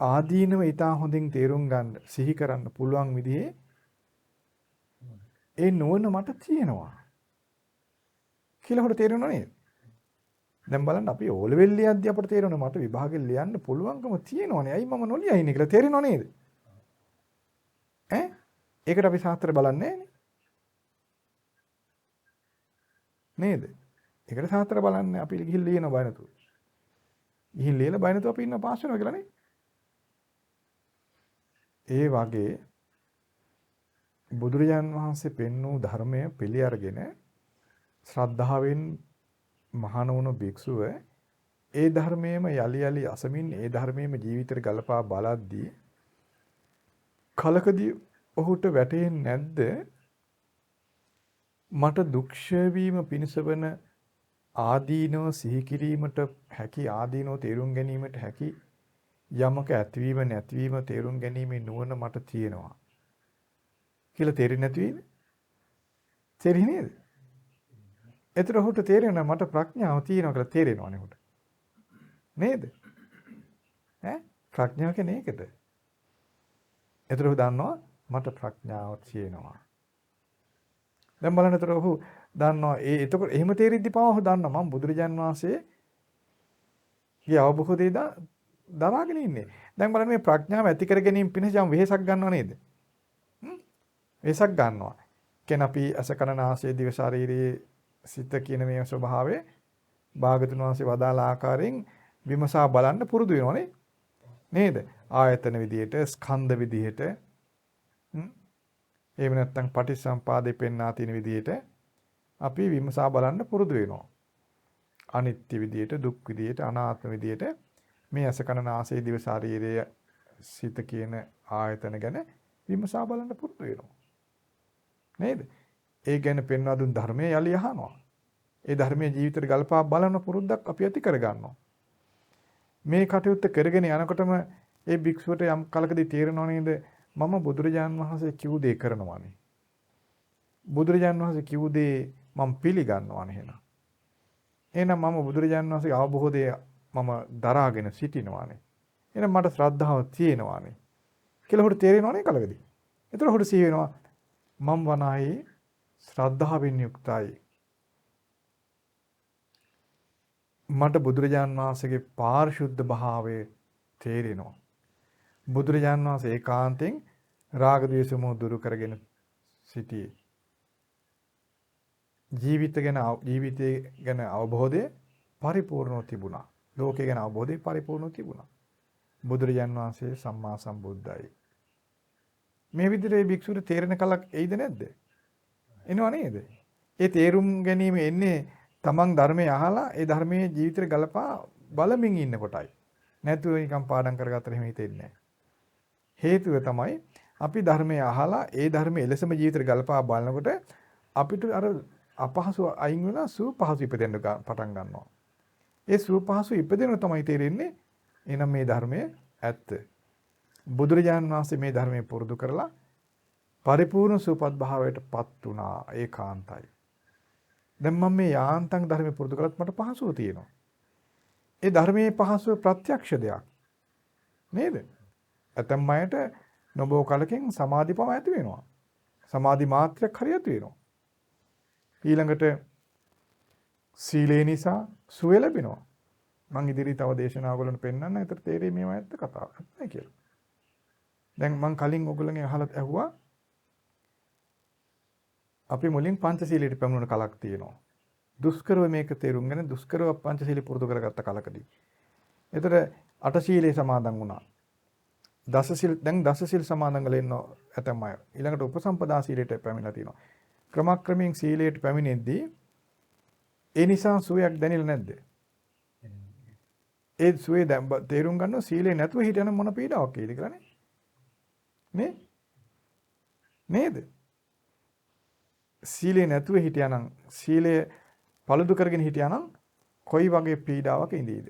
ආදීනව ඊටාම හොඳින් තේරුම් ගන්න සිහි කරන්න පුළුවන් විදිහේ ඒ නුවණ මට තියෙනවා කියලා හොර තේරෙනව නේද? දැන් බලන්න අපි ඕ ලෙවල් ලියද්දී අපිට තේරෙනවා මට විභාගෙ ලියන්න පුළුවන්කම තියෙනවනේ. ඇයි මම නොලියයි ඉන්නේ කියලා තේරෙනව නේද? ඈ? ඒකට අපි සාත්‍තර බලන්නේ නේද? ඒකට සාත්‍තර බලන්නේ අපි ගිහින් ලියන බය නැතුව. ගිහින් ලියලා බය නැතුව අපි ඉන්න පාස් වෙනවා කියලා නේ. ඒ වගේ බුදුරජාන් වහන්සේ පෙන්වූ ධර්මය පිළි අරගෙන ශ්‍රද්ධාවෙන් මහාන වුණු භික්ෂුව ඒ ධර්මයේම යලි යලි අසමින් ඒ ධර්මයේම ජීවිතේට ගලපා බලද්දී කලකදී ඔහුට වැටහෙන්නේ නැද්ද මට දුක්ෂය වීම පිණිස වන ආදීනව සිහි කිරීමට හැකි ආදීනව තේරුම් ගැනීමට හැකි යමක ඇතිවීම නැතිවීම තේරුම් ගැනීමේ නුවණ මට තියෙනවා කියලා තේරෙන්නේ නැති වෙයිද? තේරෙන්නේ නේද? ඒතර ඔහුට තේරෙනවා මට ප්‍රඥාව තියෙනවා කියලා තේරෙනවනේ ඔහුට. නේද? ඈ ප්‍රඥාව කියන්නේ ඒකද? ඒතර ඔහු දන්නවා මට ප්‍රඥාව තියෙනවා. දැන් බලන්න ඒතර ඔහු දන්නවා එතකොට එහෙම තේරිද්දි පාව ඔහු දන්නවා මම බුදුරජාන් වහන්සේගේ අවබෝධය දරාගෙන ඉන්නේ. දැන් බලන්න මේ ප්‍රඥාව ඇති කර ගැනීම පිණිස යම් වෙහෙසක් ගන්නව නේද? වෙහෙසක් ගන්නවා. කියන්නේ අපි අස කන නාසය දිව ශරීරයේ සිත කියන මේ ස්වභාවය භාගතුන් වහන්සේ වදාළ ආකාරයෙන් විමසා බලන්න පුරුදු වෙනවනේ. නේද? ආයතන විදියට, ස්කන්ධ විදියට, එහෙම නැත්නම් පටිච්චසම්පාදේ පෙන්වා තියෙන විදියට අපි විමසා බලන්න පුරුදු වෙනවා. අනිත්‍ය විදියට, දුක් විදියට, අනාත්ම විදියට මේ අස කන නාසය දිව ශරීරය සිත කියන ආයතන ගැන විමසා බලන්න පුරුදු වෙනවා. නේද? ඒ ගැන පෙන්වා දුන් ධර්මයේ යලි අහනවා. ඒ ධර්මයේ ජීවිතේට ගල්පා බලන පුරුද්දක් අපි ඇති කරගන්නවා. මේ කටයුත්ත කරගෙන යනකොටම ඒ භික්ෂුවට යම් කලකදී තේරෙනව නේද මම බුදුරජාන් වහන්සේ කිව් දේ කරනවානේ. බුදුරජාන් වහන්සේ කිව් දේ මම පිළිගන්නවානේ එහෙනම්. එහෙනම් මම බුදුරජාන් වහන්සේගේ අවබෝධය මම දරාගෙන සිටිනවානේ. එහෙනම් මට ශ්‍රද්ධාව තියෙනවානේ. කියලා හොට තේරෙනවනේ කලකදී. ඒතර හොට සිහි වෙනවා මම වනාහි ශ්‍රද්ධාවෙන් යුක්තයි. මට බුදුරජාන් වහන්සේගේ පාරිශුද්ධ භාවය තේරෙනවා. බුදුරජාන් වහන්සේ ඒකාන්තයෙන් රාග ද්වේෂ මොහ දුරු කරගෙන සිටියේ. ජීවිතය ගැන අවබෝධය පරිපූර්ණව තිබුණා. ලෝකය ගැන අවබෝධය පරිපූර්ණව තිබුණා. බුදුරජාන් වහන්සේ සම්මා සම්බුද්දයි. මේ විදිහට භික්ෂුවට තේරෙන කලක් එයිද නැද්ද? එනවා නේද? ඒ තේරුම් ගැනීම එන්නේ තමන් ධර්මය අහලා ඒ ධර්මයේ ජීවිතේ ගලපා බලමින් ඉන්න කොටයි. නැතුව නිකන් පාඩම් කරගත්තට එහෙම හිතෙන්නේ නැහැ. හේතුව තමයි අපි ධර්මය අහලා ඒ ධර්මයේ එලෙසම ජීවිතේ ගලපා බලනකොට අපිට අර අපහසු අයින් වෙලා සුවපහසු ඉපදෙන්න පටන් ගන්නවා. ඒ සුවපහසු ඉපදෙන තමයි තේරෙන්නේ එහෙනම් මේ ධර්මයේ ඇත්ත. බුදුරජාන් වහන්සේ මේ ධර්මයේ පුරුදු කරලා පරිපූර්ණ සුවපත් භාවයටපත් වුණා ඒකාන්තයි. දැන් මම මේ යාන්තම් ධර්මයේ පුරුදු කරත් මට පහසුව තියෙනවා. ඒ ධර්මයේ පහසුව ප්‍රත්‍යක්ෂ දෙයක්. නේද? ඇතම් අයට නොබෝ කලකින් සමාධිපම ඇති වෙනවා. සමාධි මාත්‍රයක් හරි ඇති වෙනවා. ඊළඟට සීලේ නිසා සුවය ලැබෙනවා. මම ඉදිරි තව දේශනාවක වලින් පෙන්නන්න. ඒතර තේරෙයි මේවා ඇත්ත කතාවක් නෑ කියලා. දැන් මම කලින් ඔයගොල්ලන්ගෙන් අහලා ඇහුවා අපි මුලින් පංචශීලයට පැමුණුන කලක් තියෙනවා. දුෂ්කරව මේක තේරුම් ගන්න දුෂ්කරව පංචශීලී පුරුදු කරගත්ත කලකදී. ඒතර අටශීලයේ සමාදන් වුණා. දැන් දසශීල සමාදන් වෙලා ඉන්න ඇතම් අය. ඊළඟට උපසම්පදා සීලයට පැමිණලා තියෙනවා. ක්‍රමක්‍රමයෙන් සීලයට පැමිණෙද්දී ඒ නිසා සුවයක් දැනෙන්නේ නැද්ද? ඒ සුවේ තේරුම් ගන්නවා සීලේ නැතුව හිටියනම් මොන පීඩාවක් එයිද කියලානේ. නේද? සීලේ නැතුව හිටියානම් සීලය පළුදු කරගෙන හිටියානම් කොයි වගේ පීඩාවක ඉඳීද?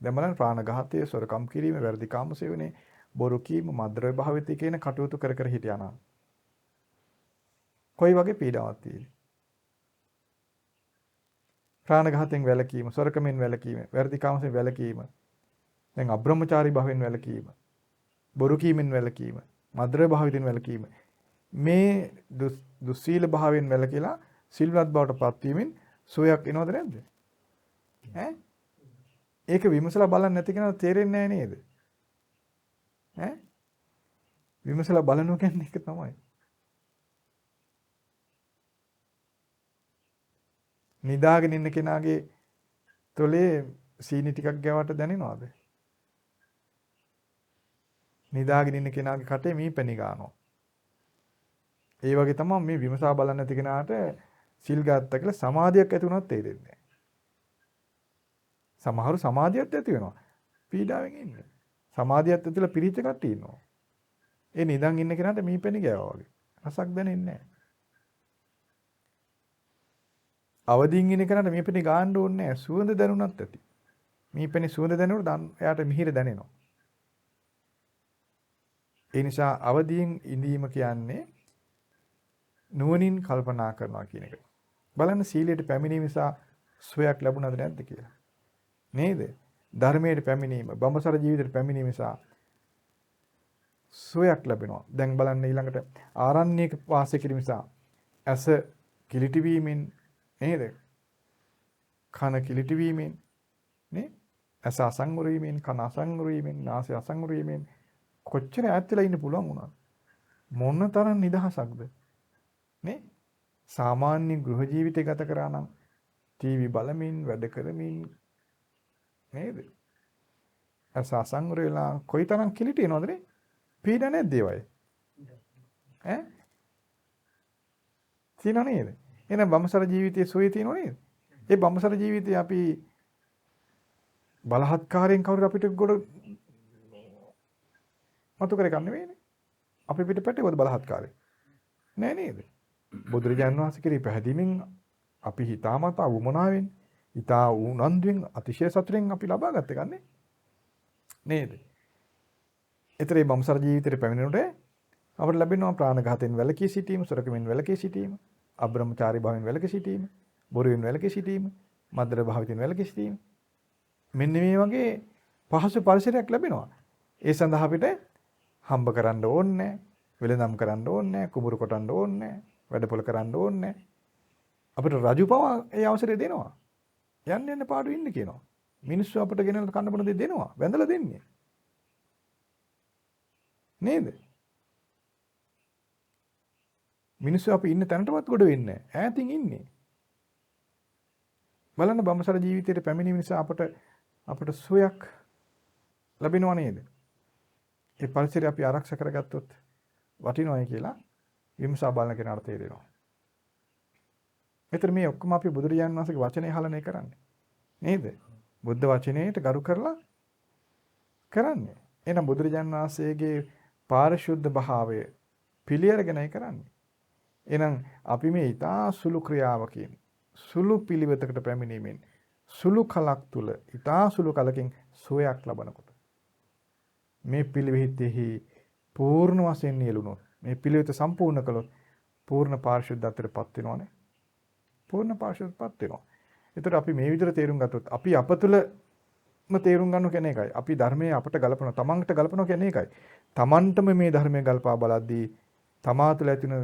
දැන් බලන්න ප්‍රාණඝාතය, සොරකම් කිරීම, වැරදි කාම සේවනයේ, බොරු කීම, මද්ද්‍රව්‍ය භාවිතය කියන කටයුතු කර කර හිටියානම් කොයි වගේ පීඩාවක් තියෙද? ප්‍රාණඝාතයෙන් වැළකීම, සොරකමෙන් වැළකීම, වැරදි කාමයෙන් වැළකීම, දැන් අබ්‍රහ්මචාරී භාවයෙන් වැළකීම, බොරු කීමෙන් වැළකීම, මද්ද්‍රව්‍ය භාවිතයෙන් වැළකීම, මේ දුස්සීල භාවයෙන් වැළකීලා සිල්වත් බවට පත්වීමෙන් සුවයක් එනවද නැද්ද? ඈ? ඒක විමසලා බලන්න නැති කෙනා තේරෙන්නේ නැහැ නේද? ඈ? විමසලා බලනවා කියන්නේ ඒක තමයි. නිදාගෙන ඉන්න කෙනාගේ තොලේ සීනි ටිකක් ගෑවට දැනෙනවද? නිදාගෙන ඉන්න කෙනාගේ කටේ මීපැණි ගන්නවා. ඒ වගේ තමයි මේ විමසා බලන්න නැති කෙනාට සිල් ගත්තා කියලා සමාධියක් ඇති වුණත් තේරෙන්නේ නැහැ. සමහරු සමාධියත් ඇති වෙනවා. පීඩාවෙන් ඉන්නේ. සමාධියත් ඇතිලා පිරිච්ච කට්ටිය ඉන්නවා. ඒ නිදන් ඉන්න කෙනාට මීපැණි ගෑවා වගේ. රසක් දැනෙන්නේ නැහැ. අවදිින් ඉන්න කෙනාට මීපැණි ගන්න ඕනේ නැහැ. සුවඳ දැනුණත් ඇති. මීපැණි සුවඳ දැනුනොත් එයාට මිහිර දැනෙනවා. ඒ නිසා අවදිින් ඉඳීම කියන්නේ නුවණින් කල්පනා කරනවා කියන එක. බලන්න සීලයට පැමිණීම නිසා සුවයක් ලැබුණාද නැද්ද කියලා. නේද? ධර්මයට පැමිණීම, බඹසර ජීවිතයට පැමිණීම නිසා සුවයක් ලැබෙනවා. දැන් බලන්න ඊළඟට ආරණ්‍යයක වාසය කිරීම නිසා ඇස කිලිටි වීමෙන් නේද? කන කිලිටි වීමෙන් නේ? ඇස අසංවර වීමෙන්, කන අසංවර වීමෙන්, නාසය අසංවර වීමෙන් කොච්චර ඈත් වෙලා ඉන්න පුළුවන් වුණාද? මොන තරම් නිදහසක්ද? නේ? සාමාන්‍ය ගෘහ ජීවිතය ගත කරා නම් ටීවී බලමින් වැඩ කරමින් නේද? අස අසංවර වෙලා කොයිතරම් කිලිටිනවද නේ? පීඩ නැද්ද ඒවයි? ඈ? තියෙනව නේද? එහෙනම් බඹසර ජීවිතයේ සුවේ තියෙනව නේද? ඒ බඹසර ජීවිතේ අපි බලහත්කාරයෙන් කවුරු අපිට ගොඩ මතු කර ගන්න නෙවෙයිනේ. අපි පිට පැටේවද බලහත්කාරය? නෑ නේද? බුදුරජාණන් වහන්සේ කිරී පැහැදීමෙන් අපි හිතාමතා වුමනාවෙන්, හිතා උනන්දුවෙන් අතිශය සතුටින් අපි ලබා ගත්ත ගන්නේ නේද? ඒතරේ බඹසර ජීවිතේ පැමිණෙනකොට අපට ලැබෙනවා ප්‍රාණඝාතයෙන් වැළකී සිටීම, සොරකමින් වැළකී සිටීම, අබ්‍රහ්මචාරී භාවයෙන් වැළකී සිටීම, බොරුවෙන් වැළකී සිටීම, මද්ද්‍ර භාවිතයෙන් වැළකී සිටීම. මෙන්න මේ වගේ පහසු පරිසරයක් ලැබෙනවා. ඒ සඳහා අපිට හම්බ කරන්න ඕනේ, වෙළඳම් කරන්න ඕනේ, කුඹුරු කොටන්න ඕනේ, වැඩපොළ කරන්න ඕනේ. අපිට රජුපවා ඒ අවසරය දෙනවා. යන්න යන්න පාඩු ඉන්න කියනවා. මිනිස්සු අපිට ගෙනල්ලා කන්න බොන දේ දෙනවා. වැඳලා දෙන්නේ. නේද? මිනිස්සු අපි ඉන්න තැනටවත් ගොඩ වෙන්නේ නැහැ. ඈතින් ඉන්නේ. බලන්න බඹසර ජීවිතයේ පැමිණීම නිසා අපට සුවයක් ලැබෙනව නේද? ඒ පරිසරය අපි ආරක්ෂා කරගත්තොත් වටිනවයි කියලා විමසා බලන කෙනාට තේරෙනවා. ඒතර මේ ඔක්කොම අපි බුදුරජාණන් වහන්සේගේ වචනේ අහලානේ කරන්නේ. නේද? බුද්ධ වචනේට ගරු කරලා කරන්නේ. එහෙනම් බුදුරජාණන් වහන්සේගේ පාරිශුද්ධ භාවය පිළිඅරගෙනයි කරන්නේ. එහෙනම් අපි මේ ඊටා සුළු ක්‍රියාවකින් සුළු පිළිවෙතකට පැමිණීමෙන් සුළු කලක් තුල ඊටා සුළු කලකින් සුවයක් ලබනකොට මේ පිළිවෙතෙහි පූර්ණ වශයෙන් නියලුණොත් මේ පිළිවෙත සම්පූර්ණ කළොත් පූර්ණ පාරිශුද්ධත්වයටපත් වෙනවනේ. පූර්ණ පාරිශුද්ධත්වයට වෙනවා. ඒතර අපි මේ විදිහට තේරුම් ගත්තොත් අපි අප තුළම තේරුම් ගන්න කියන එකයි. අපි ධර්මයේ අපට ගලපනවා, තමන්ට ගලපනවා කියන එකයි. තමන්ටම මේ ධර්මයේ ගල්පා බලද්දී තමා තුළ ඇතිවන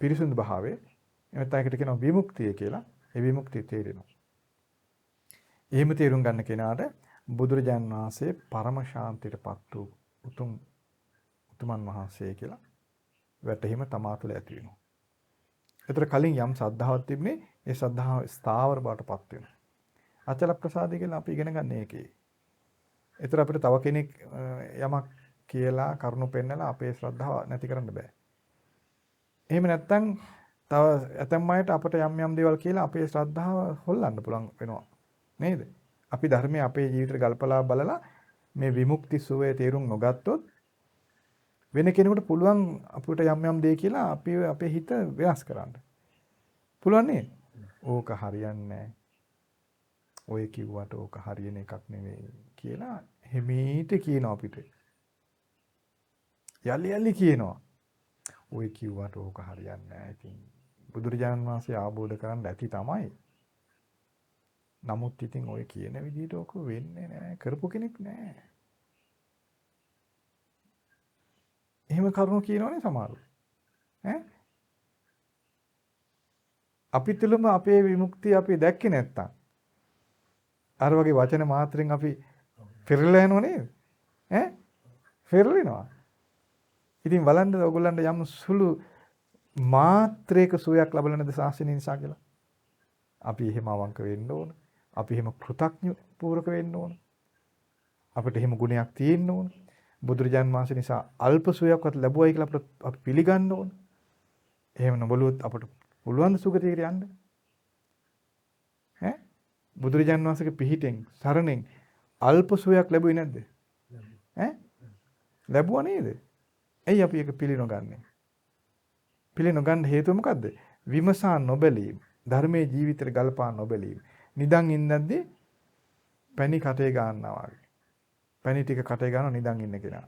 පිරිසුදු භාවය එමෙත් ඒකට කියනවා විමුක්තිය කියලා. ඒ විමුක්තිය තේරෙනවා. එහෙම තේරුම් ගන්න කෙනාට බුදුරජාන් වහන්සේ පරම ශාන්තියටපත් වූ උතුමන් වහන්සේ කියලා වැටහීම තමා තුළ ඇති වෙනවා. ඒතර කලින් යම් සද්ධාවක් තිබුණේ ඒ සද්ධාව ස්ථාවර බවටපත් වෙනවා. අචල ප්‍රසාදය කියලා අපි ඉගෙන ගන්න එකේ. ඒතර අපිට තව කෙනෙක් යමක් කියලා කරුණු පෙන්නලා අපේ ශ්‍රද්ධාව නැති කරන්න බෑ. එහෙම නැත්නම් තව ඇතැම් අයට අපට යම් දේවල් කියලා අපේ ශ්‍රද්ධාව හොල්ලන්න පුළුවන් වෙනවා. නේද? අපි ධර්මයේ අපේ ජීවිතේට ගල්පලා බලලා මේ විමුක්ති සුවය තේරුම් නොගත්තොත් වෙන කෙනෙකුට පුළුවන් අපිට යම් දේ කියලා අපි අපේ හිත වෙනස් කරන්න. පුළුවන් නේද? ඕක හරියන්නේ නැහැ. ඔය කිව්වට ඕක හරියන එකක් නෙවෙයි කියලා හිමීට කියනවා අපිට. යලි කියනවා. ඔය කිව්වට ඕක හරියන්නේ නැහැ. ඉතින් බුදුරජාණන් වහන්සේ ආબોධ කරන්න ඇති තමයි. නමුත් ඉතින් ඔය කියන විදිහට ඕක වෙන්නේ නැහැ. කරපු කෙනෙක් නැහැ. එහෙම කරුණු කියනවනේ සමහරව. ඈ අපි තුළම අපේ විමුක්තිය අපි දැක්කේ නැත්තම් අර වගේ වචන මාත්‍රෙන් අපි පෙරලා යනව නේද? ඈ පෙරලිනවා. ඉතින් බලන්න ඔයගොල්ලන්ට යම් සුළු මාත්‍රයක සුවයක් ලැබලා නැද ශාසනය නිසා කියලා. අපි එහෙම අවංක වෙන්න ඕන. අපි එහෙම කෘතඥ පූර්වක වෙන්න ඕන. අපිට එහෙම ගුණයක් තියෙන්න ඕන. බුදුරජාන් වහන්සේ නිසා අල්ප සුවයක්වත් ලැබුවයි කියලා අපි පිළිගන්න ඕන. එහෙම නොබලුවොත් අපට පුළුවන් සුගතියට යන්න. ඈ බුදුරජාන් වහන්සේගේ පිහිටෙන් සරණෙන් අල්ප සුවයක් ලැබුවේ නැද්ද? ඈ ලැබුවා නේද? ඇයි අපි ඒක පිළිනොගන්නේ? පිළිනොගන්න හේතුව මොකද්ද? විමසා නොබැලීම. ධර්මයේ ජීවිතේ ගල්පා නොබැලීම. නිදන් ඉන්නද්දී පැණි කටේ ගන්නවා වගේ. පැණි ටික කටේ ගන්නවා නිදන් ඉන්න කෙනා.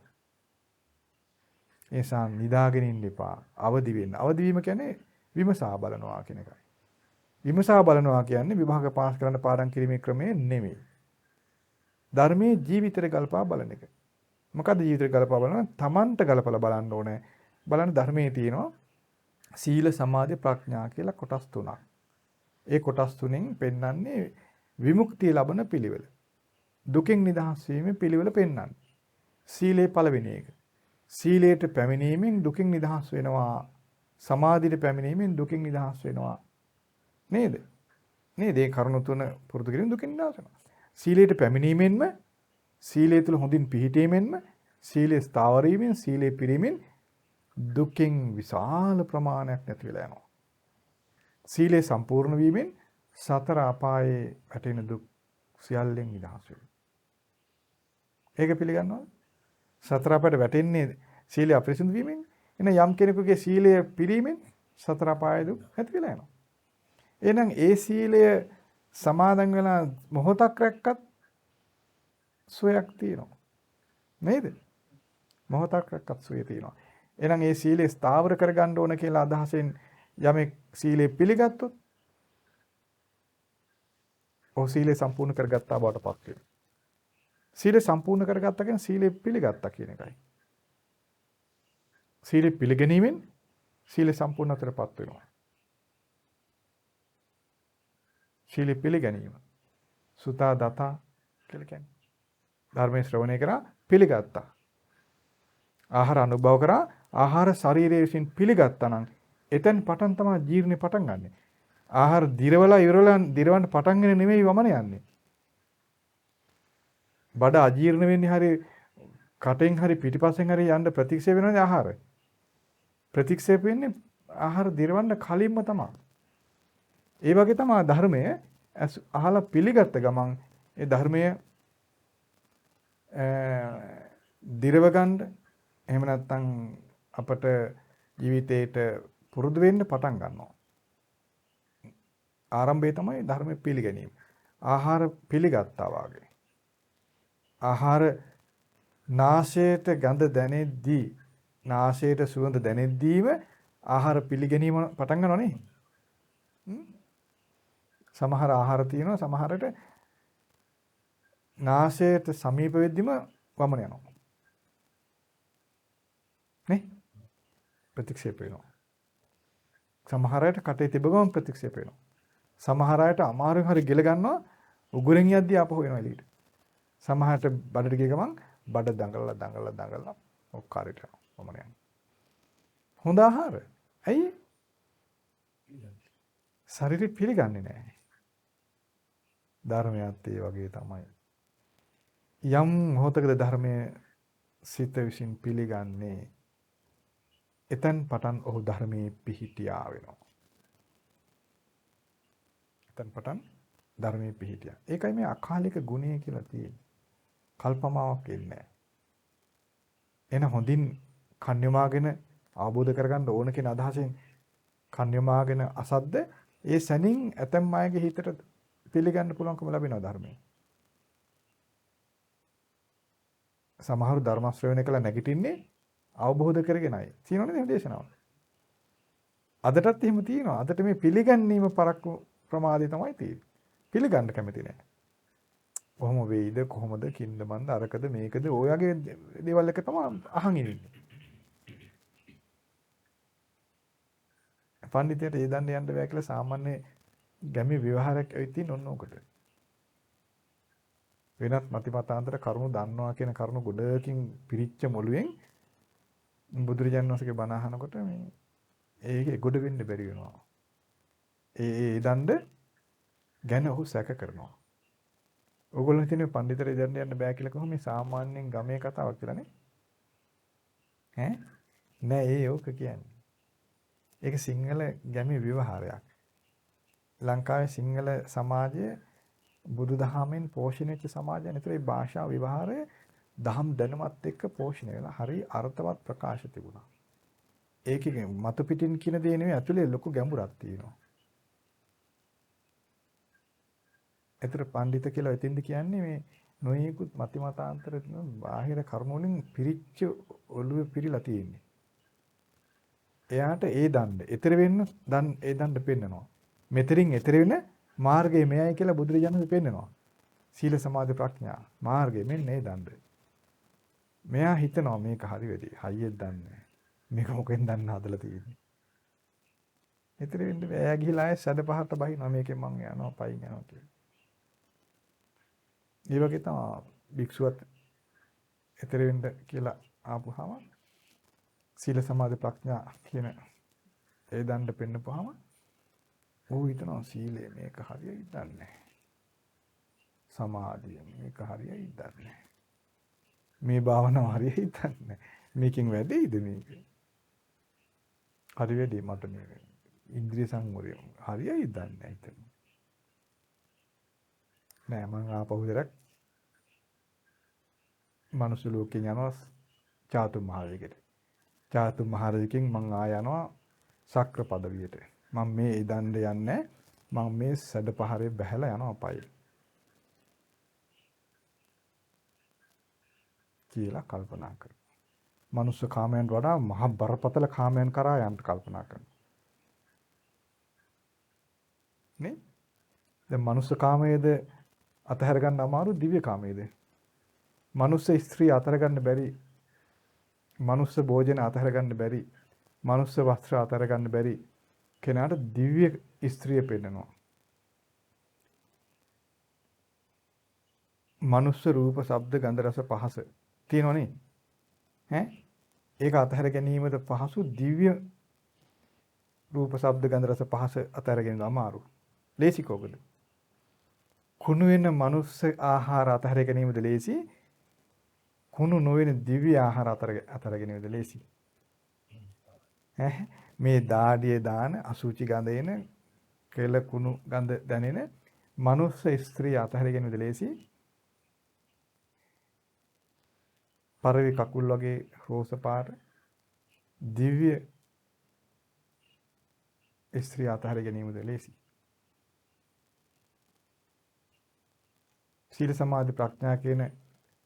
ඒසා නිදාගෙන ඉන්න එපා. අවදි වෙන්න. අවදි වීම කියන්නේ විමසා බලනවා කියන එකයි. විමසා බලනවා කියන්නේ විභාග පාස් කරන්න පාඩම් කිරීමේ ක්‍රමය නෙමෙයි. ධර්මයේ ජීවිතේ ගල්පා බලන එක. මොකද ජීවිතේ ගල්පා බලනවා? තමන්ට ගලපලා බලන්න ඕනේ. බලන්න ධර්මයේ තියෙනවා සීල සමාධි ප්‍රඥා කියලා කොටස් තුනක්. ඒ කොටස් තුනෙන් පෙන්වන්නේ විමුක්තිය ලබන පිළිවෙල. දුකෙන් නිදහස් වීමේ පිළිවෙල පෙන්වන්නේ. සීලේ පළවෙනි එක. සීලයට පැමිණීමෙන් දුකින් නිදහස් වෙනවා. සමාධියට පැමිණීමෙන් දුකින් නිදහස් වෙනවා. නේද? නේද? ඒ කරුණු තුන පුරුදු කිරීම දුකින් නිදහස් වෙනවා. සීලයට පැමිණීමෙන්ම සීලය තුල හොඳින් පිහිටීමෙන්ම සීලය ස්ථාවර වීමෙන් සීලය පිරීමෙන් දුකින් විශාල ප්‍රමාණයක් නැති වෙලා යනවා. සීලය සම්පූර්ණ වීමෙන් සතර අපායේ වැටෙන දුක් සියල්ලෙන් නිදහස් වෙනවා. ඒක පිළිගන්නවද? සතර අපායට වැටෙන්නේ සීලය අපරිසුදු වීමෙන්. එන යම් කෙනෙකුගේ සීලය පිරීමෙන් සතර අපායේ දුක් නැති වෙලා යනවා. එහෙනම් ඒ සීලය සමාදන් වෙලා මොහොතක් රැක්කත් සුවයක් තියෙනවා. නේද? මොහොතක් රැක්කත් සුවය තියෙනවා. එහෙනම් ඒ සීලය ස්ථාවර කරගන්න ඕන කියලා අදහසෙන් යමෙක් සීලය පිළිගත්තොත් ඔහු සීලය සම්පූර්ණ කරගත්තා බවට පත් වෙනවා. සීලය සම්පූර්ණ කරගත්තා කියන්නේ සීලය පිළිගත්තා කියන එකයි. සීලය පිළිගැනීමෙන් සීලය සම්පූර්ණතරපත් වෙනවා. සීලය පිළිගැනීම. සුතා දතා කියලා කියන්නේ. ධර්මයේ ශ්‍රවණය කරා පිළිගත්තා. ආහාර අනුභව කරා ආහාර ශරීරයේ විසින් පිළිගත්තා නම් එතෙන් පටන් තමයි ජීර්ණේ පටන් ගන්නෙ. ආහාර දිරවලා දිරවන්න පටන් ගෙන නෙමෙයි වමන යන්නේ. බඩ අජීර්ණ වෙන්නේ හරි කටෙන් හරි පිටිපස්සෙන් හරි යන්න ප්‍රතික්ෂේප වෙනවනේ ආහාර. ප්‍රතික්ෂේප වෙන්නේ ආහාර දිරවන්න කලින්ම තමයි. ඒ වගේ තමයි ධර්මය අහලා පිළිගත්ත ගමන් ඒ ධර්මය දිරව ගන්න එහෙම නැත්නම් අපට ජීවිතේට පුරුදු වෙන්න පටන් ගන්නවා. ආරම්භය තමයි ධර්ම පිළිගැනීම. ආහාර පිළිගත්තා වාගේ. ආහාර නාසයට ගඳ දැනෙද්දී නාසයට සුවඳ දැනෙද්දීම ආහාර පිළිගැනීම පටන් ගන්නව නේ. සමහර ආහාර තියෙනවා සමහරට නාසයට සමීප වෙද්දිම වමන යනවා. නේ? ප්‍රතික්ෂේප වෙනවා. සමහර අයට කටේ තිබගම ප්‍රතික්ෂේප වෙනවා. සමහර අයට අමාරුවෙන් හරි ගිල ගන්නවා උගුරෙන් යද්දී ආපහු එනවා එළියට. සමහරට බඩට ගිය ගමන් බඩ දඟලලා ඔක්කාරයට යනවා වමන යනවා. හොඳ ආහාර. ඇයි? ශරීරය පිළිගන්නේ නැහැ. ධර්මයත් ඒ වගේ තමයි. යම් මොහොතකද ධර්මයේ සිත විසින් පිළිගන්නේ එතෙන් පටන් ඔහු ධර්මයේ පිහිටියා වෙනවා. එතෙන් පටන් ධර්මයේ පිහිටියා. ඒකයි මේ අකාලික ගුණය කියලා තියෙන්නේ. කල්පමාවක් එන්නේ නැහැ. එන හොඳින් කන්‍යමාගෙන අවබෝධ කරගන්න ඕන කියන අදහසෙන් කන්‍යමාගෙන අසද්ද ඒ සැනින් ඇතම් අයගේ හිතට පිළිගන්න පුළුවන්කම ලැබෙනවා ධර්මයෙන්. සමහරු ධර්ම ශ්‍රවණය කළා නැගිටින්නේ අවබෝධ කරගෙනයි. තියෙනවනේ මේ දේශනාව. අදටත් එහෙම තියෙනවා. අදට මේ පිළිගැනීම පරක්කු ප්‍රමාදය තමයි තියෙන්නේ. පිළිගන්න කැමති නැහැ. කොහොම වෙයිද කොහොමද කින්ද මන්ද අරකද මේකද ඔයගේ දේවල් එක තමයි අහන් ඉන්නේ. පඬිතුයට ඒ දන්නේ යන්න බෑ කියලා සාමාන්‍ය ගැමි විවහාරයක් ඇවිත් තියෙන ඔන්න ඔකට. වෙනත් මතිමතාන්තර කරුණු දන්නවා කියන කරුණු ගොඩකින් පිරිච්ච මොළුවෙන් බුදුරජාණන් වහන්සේගේ බණ අහනකොට මේ ඒකේ ගොඩ වෙන්න බැරි වෙනවා. ඒ දණ්ඩ ගැන ඔහු සැක කරනවා. ඕගොල්ලෝ හිතන්නේ පඬිතුට ඉදන්න යන්න බෑ කියලා කොහොම මේ සාමාන්‍යයෙන් ගමේ කතාවක් කියලානේ. ඈ නෑ ඒ ඕක කියන්නේ. ඒක සිංහල ගැමි විවහාරයක්. ලංකාවේ සිංහල සමාජය බුදුදහමෙන් පෝෂණය වෙච්ච සමාජයක්. ඒතර මේ භාෂා විවහාරය දහම් දැනුමත් එක්ක පෝෂණය වෙලා හරි අර්ථවත් ප්‍රකාශ තිබුණා. ඒකේ මතු පිටින් කියන දේ නෙවෙයි ඇතුලේ ලොකු ගැඹුරක් තියෙනවා. ඒතර පඬිත කියලා එතින්ද කියන්නේ මේ නොයෙකුත් මතිමතාන්තර බාහිර කරුණු වලින් පිරිච්ච ඔළුවේ පිරීලා තියෙන්නේ. එයාට ඒ දණ්ඩ ඊතර වෙන්න ඒ දණ්ඩ පෙන්නනවා. මෙතරින් ඊතර වෙන මාර්ගය මෙයයි කියලා බුදුරජාණන් පෙන්නනවා. සීල සමාධි ප්‍රඥා මාර්ගය මෙන්න ඒ දණ්ඩ. මෙයා හිතනවා මේක හරි වෙදී. හයියෙත් දන්නේ. මේක මොකෙන් දන්න හදලා තියෙන්නේ. ඊතර වෙන්න එයා ගිහිලා ආයෙ සැඩ පහට බහිනවා මේකෙන් මං යනවා පයින් යනවා කියලා. ඒ වගේ තමයි භික්ෂුවත් ඊතර වෙන්න කියලා ආපුවාම සීල සමාධි ප්‍රඥා කියන ඒ දණ්ඩ පෙන්නපුවාම ඌ හිතනවා සීලය මේක හරියයි දන්නේ නැහැ. සමාධිය මේක හරියයි දන්නේ නැහැ. මේ භාවනාව හරියයි දන්නේ නැහැ. මේකෙන් වැඩේද මේක? හරි වැඩේ මට මේ ඉන්ද්‍රිය සංවරය හරියයි දන්නේ නැහැ හිතන. නෑ මං ආපහු දරක් මනුස්ස ලෝකේ යනවා චාතු මහරජෙකට. චාතු මහරජකින් මං ආ යනවා සක්‍ර පදවියට. මම මේ ඉදණ්ඩ යන්නේ මම මේ සැඩ පහරේ බැහැලා යනවා පයි. කියලා කල්පනා කරනවා. මනුස්ස කාමයන්ට වඩා මහ බරපතල කාමයන් කරා යන්න කල්පනා කරනවා. නේ? දැන් මනුස්ස කාමයේද අතහැර ගන්න අමාරු දිව්‍ය කාමයේද? මනුස්ස ස්ත්‍රී අතහැර ගන්න බැරි. මනුස්ස භෝජන අතහැර ගන්න බැරි. මනුස්ස වස්ත්‍ර අතහැර ගන්න බැරි කෙනාට දිව්‍ය ස්ත්‍රිය පෙන්නනවා. මනුස්ස රූප, ශබ්ද, ගන්ධ, රස, පහස තියෙනවනේ. ඈ ඒක අතහැර ගැනීමද පහසු දිව්‍ය රූප, ශබ්ද, ගන්ධ, රස, පහස අතහැර ගැනීම අමාරු. ලේසි කෝකද? කුණු වෙන මනුස්ස ආහාර අතහැර ගැනීමද ලේසි? කුණු නොවන දිව්‍ය ආහාර අතහැර ගැනීමද ලේසි? මේ දාඩියේ දාන අසුචි ගඳ එන කෙල කුණු ගඳ දැනෙන මනුස්ස ස්ත්‍රිය අතහැර ගැනීමද ලේසි? පරවි කකුල් වගේ රෝස පාට දිව්‍ය ස්ත්‍රිය අතහැර ගැනීමද ලේසි? සීල සමාධි ප්‍රඥා කියන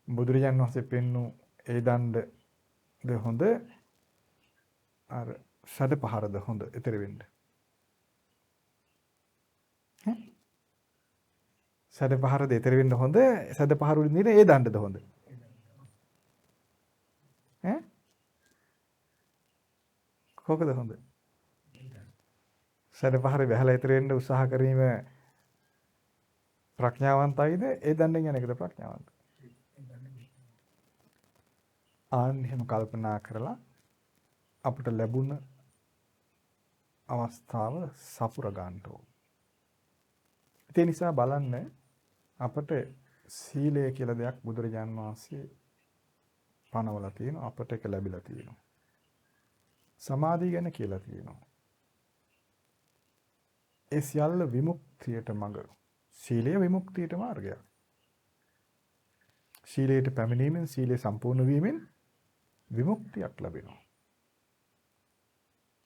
බුදුරජාණන් වහන්සේ පෙන්වූ ඒ දණ්ඩද හොඳ අර ෂඩ පහරද හොඳ ඊතර වෙන්න. ෂඩ පහරද ඊතර වෙන්න හොඳ ෂඩ පහර වලින් දින ඒ දණ්ඩද හොඳ. කොහොමද හොඳ? ෂඩ පහර බහැලා ඊතර වෙන්න උත්සාහ කිරීම ප්‍රඥාවන්තයිද ඒ දණ්ඩෙන් යන එකද ප්‍රඥාවන්ත? ආන් එහෙම කල්පනා කරලා අපිට ලැබුණ අවස්ථාව සපුර ගන්න ඕන. ඒ නිසා බලන්න අපට සීලය කියලා දෙයක් බුදුරජාන් වහන්සේ පනවලා තියෙනවා අපට ඒක ලැබිලා තියෙනවා. සමාධිය ගැන කියලා තියෙනවා. ඒ සියල්ල විමුක්තියට මඟ. සීලය විමුක්තියට මාර්ගයක්. සීලයට පැමිණීමෙන් සීලය සම්පූර්ණ වීමෙන් විමුක්තියක් ලැබෙනවා.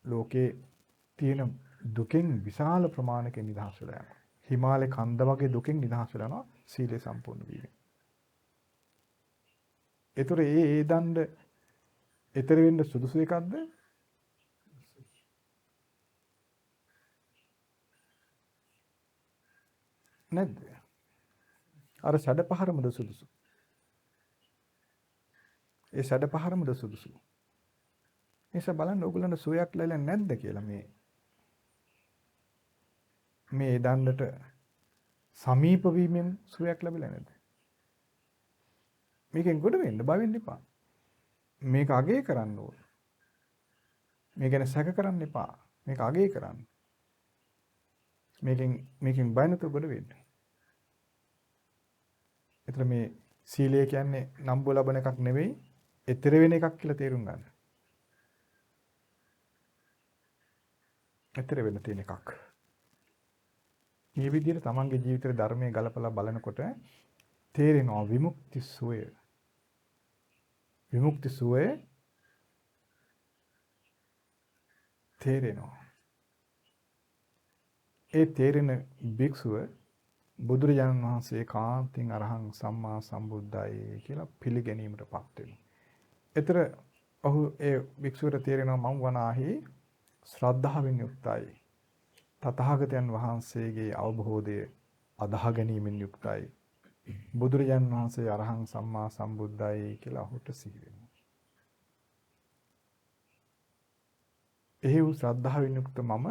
ලෝකේ තියෙන දුකෙන් විශාල ප්‍රමාණයක නිදහස් වෙලා යනවා. හිමාලය කන්ද වගේ දුකෙන් නිදහස් වෙලා යනවා සීලය සම්පූර්ණ වීමෙන්. ඒතර ඒ දණ්ඩ ඊතර වෙන්න සුදුසු එකක්ද? නැද්ද? අර ෂඩ පහරමද සුදුසු? ඒ ෂඩ පහරමද සුදුසු? එස බලන්න ඕගොල්ලන්ට සුවයක් ලැබෙලා නැද්ද කියලා මේ දණ්ඩට සමීප වීමෙන් සුවයක් ලැබෙලා නැද්ද? මේකෙන් ගොඩ වෙන්න බවෙන්න එපා. මේක අගේ කරන්න ඕන. මේ ගැන සැක කරන්න එපා. මේක අගේ කරන්න. මේකෙන් බය නැතුව ගොඩ වෙන්න. ඒතර මේ සීලය කියන්නේ නම්බු ලබන එකක් නෙවෙයි, ඊතර වෙන එකක් කියලා තේරුම් ගන්න. ඊතර වෙන්න තියෙන එකක්. මේ විදිහට තමන්ගේ ජීවිතේ ධර්මයේ ගලපලා බලනකොට තේරෙනවා විමුක්ති සුවය. විමුක්ති සුවය තේරෙනවා. ඒ තේරෙන භික්ෂුව බුදුරජාණන් වහන්සේ කාන්තින් අරහං සම්මා සම්බුද්දයි කියලා පිළිගැනීමටපත් වෙනවා. ඒතර ඔහු ඒ භික්ෂුවට තේරෙනවා මම වනාහි ශ්‍රද්ධාවෙන් යුක්තයි. තථාගතයන් වහන්සේගේ අවබෝධය අදාහ ගැනීමෙන් යුක්තයි. බුදුරජාණන් වහන්සේ අරහං සම්මා සම්බුද්දයි කියලා ඔහුට සිහි වෙනවා. එහි වූ ශ්‍රද්ධාවෙන් යුක්ත මම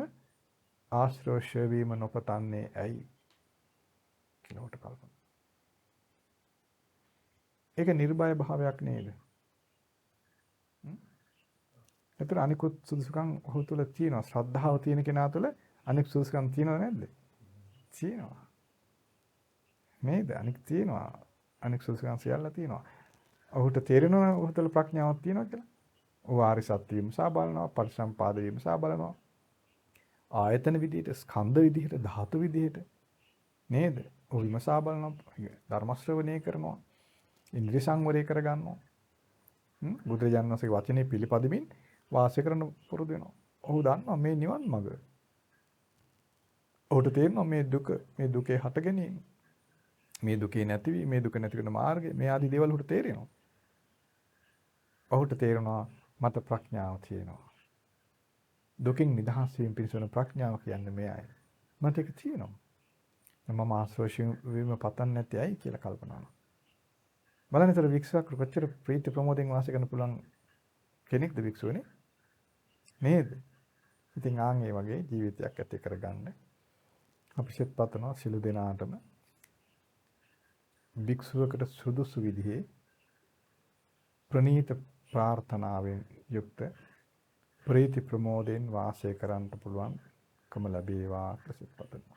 ආශ්‍රෝෂ වීම නොපතන්නේ ඇයි කියලා ඔහුට කල්පනා. ඒක නිර්භය භාවයක් නේද? ඒතර අනිකුත් සුදුසුකම් ඔහු තුල තියෙනවා. ශ්‍රද්ධාව තියෙන කෙනා තුල අනෙක් සුදුසුකම් තියෙනව නැද්ද? තියෙනවා. නේද? අනෙක් තියෙනවා. අනෙක් සුදුසුකම් සියල්ල තියෙනවා. ඔහුට තේරෙනවා ඔහු තුළ ප්‍රඥාවක් තියෙනවා කියලා. ඔහු ආරි සත්‍ය විමසා බලනවා, පරිසම්පාද විමසා බලනවා. ආයතන විදිහට, ස්කන්ධ විදිහට, ධාතු විදිහට නේද? ඔහු විමසා බලනවා, ධර්ම ශ්‍රවණය කරනවා, ඉන්ද්‍රිය සංවරය කරගන්නවා. බුදුරජාණන් වහන්සේගේ වචනේ පිළිපදමින් වාසය කරන පුරුදු වෙනවා. ඔහු දන්නවා මේ නිවන් මඟ. ඔහුට තේරෙනවා මේ දුකේ හට ගැනීම. මේ දුකේ නැතිවීම, මේ දුක නැති වෙන මාර්ගය, මේ ආදී දේවල් ඔහුට තේරෙනවා. ඔහුට තේරෙනවා මට ප්‍රඥාව තියෙනවා. දුකින් නිදහස් වීම පිණිස වන ප්‍රඥාව කියන්නේ මෙයයි. මට ඒක තියෙනවා. මම ආශ්‍රෝෂයෙන් වීම පතන්නේ නැති ඇයි කියලා කල්පනා කරනවා. බලන්නතර වික්ෂුවක් කොච්චර ප්‍රීති ප්‍රමෝදයෙන් වාසය කරන්න පුළුවන් කෙනෙක්ද වික්ෂුවනේ? නේද? ඉතින් ආන් ඒ වගේ ජීවිතයක් ඇති කරගන්න අපි සිත පතනවා සිළු දෙනාටම වික්ෂුවකට සුදුසු විදිහේ ප්‍රණීත ප්‍රාර්ථනාවෙන් යුක්ත ප්‍රීති ප්‍රමෝදයෙන් වාසය කරන්න පුළුවන්කම ලැබේවා කියලා සිත පතනවා.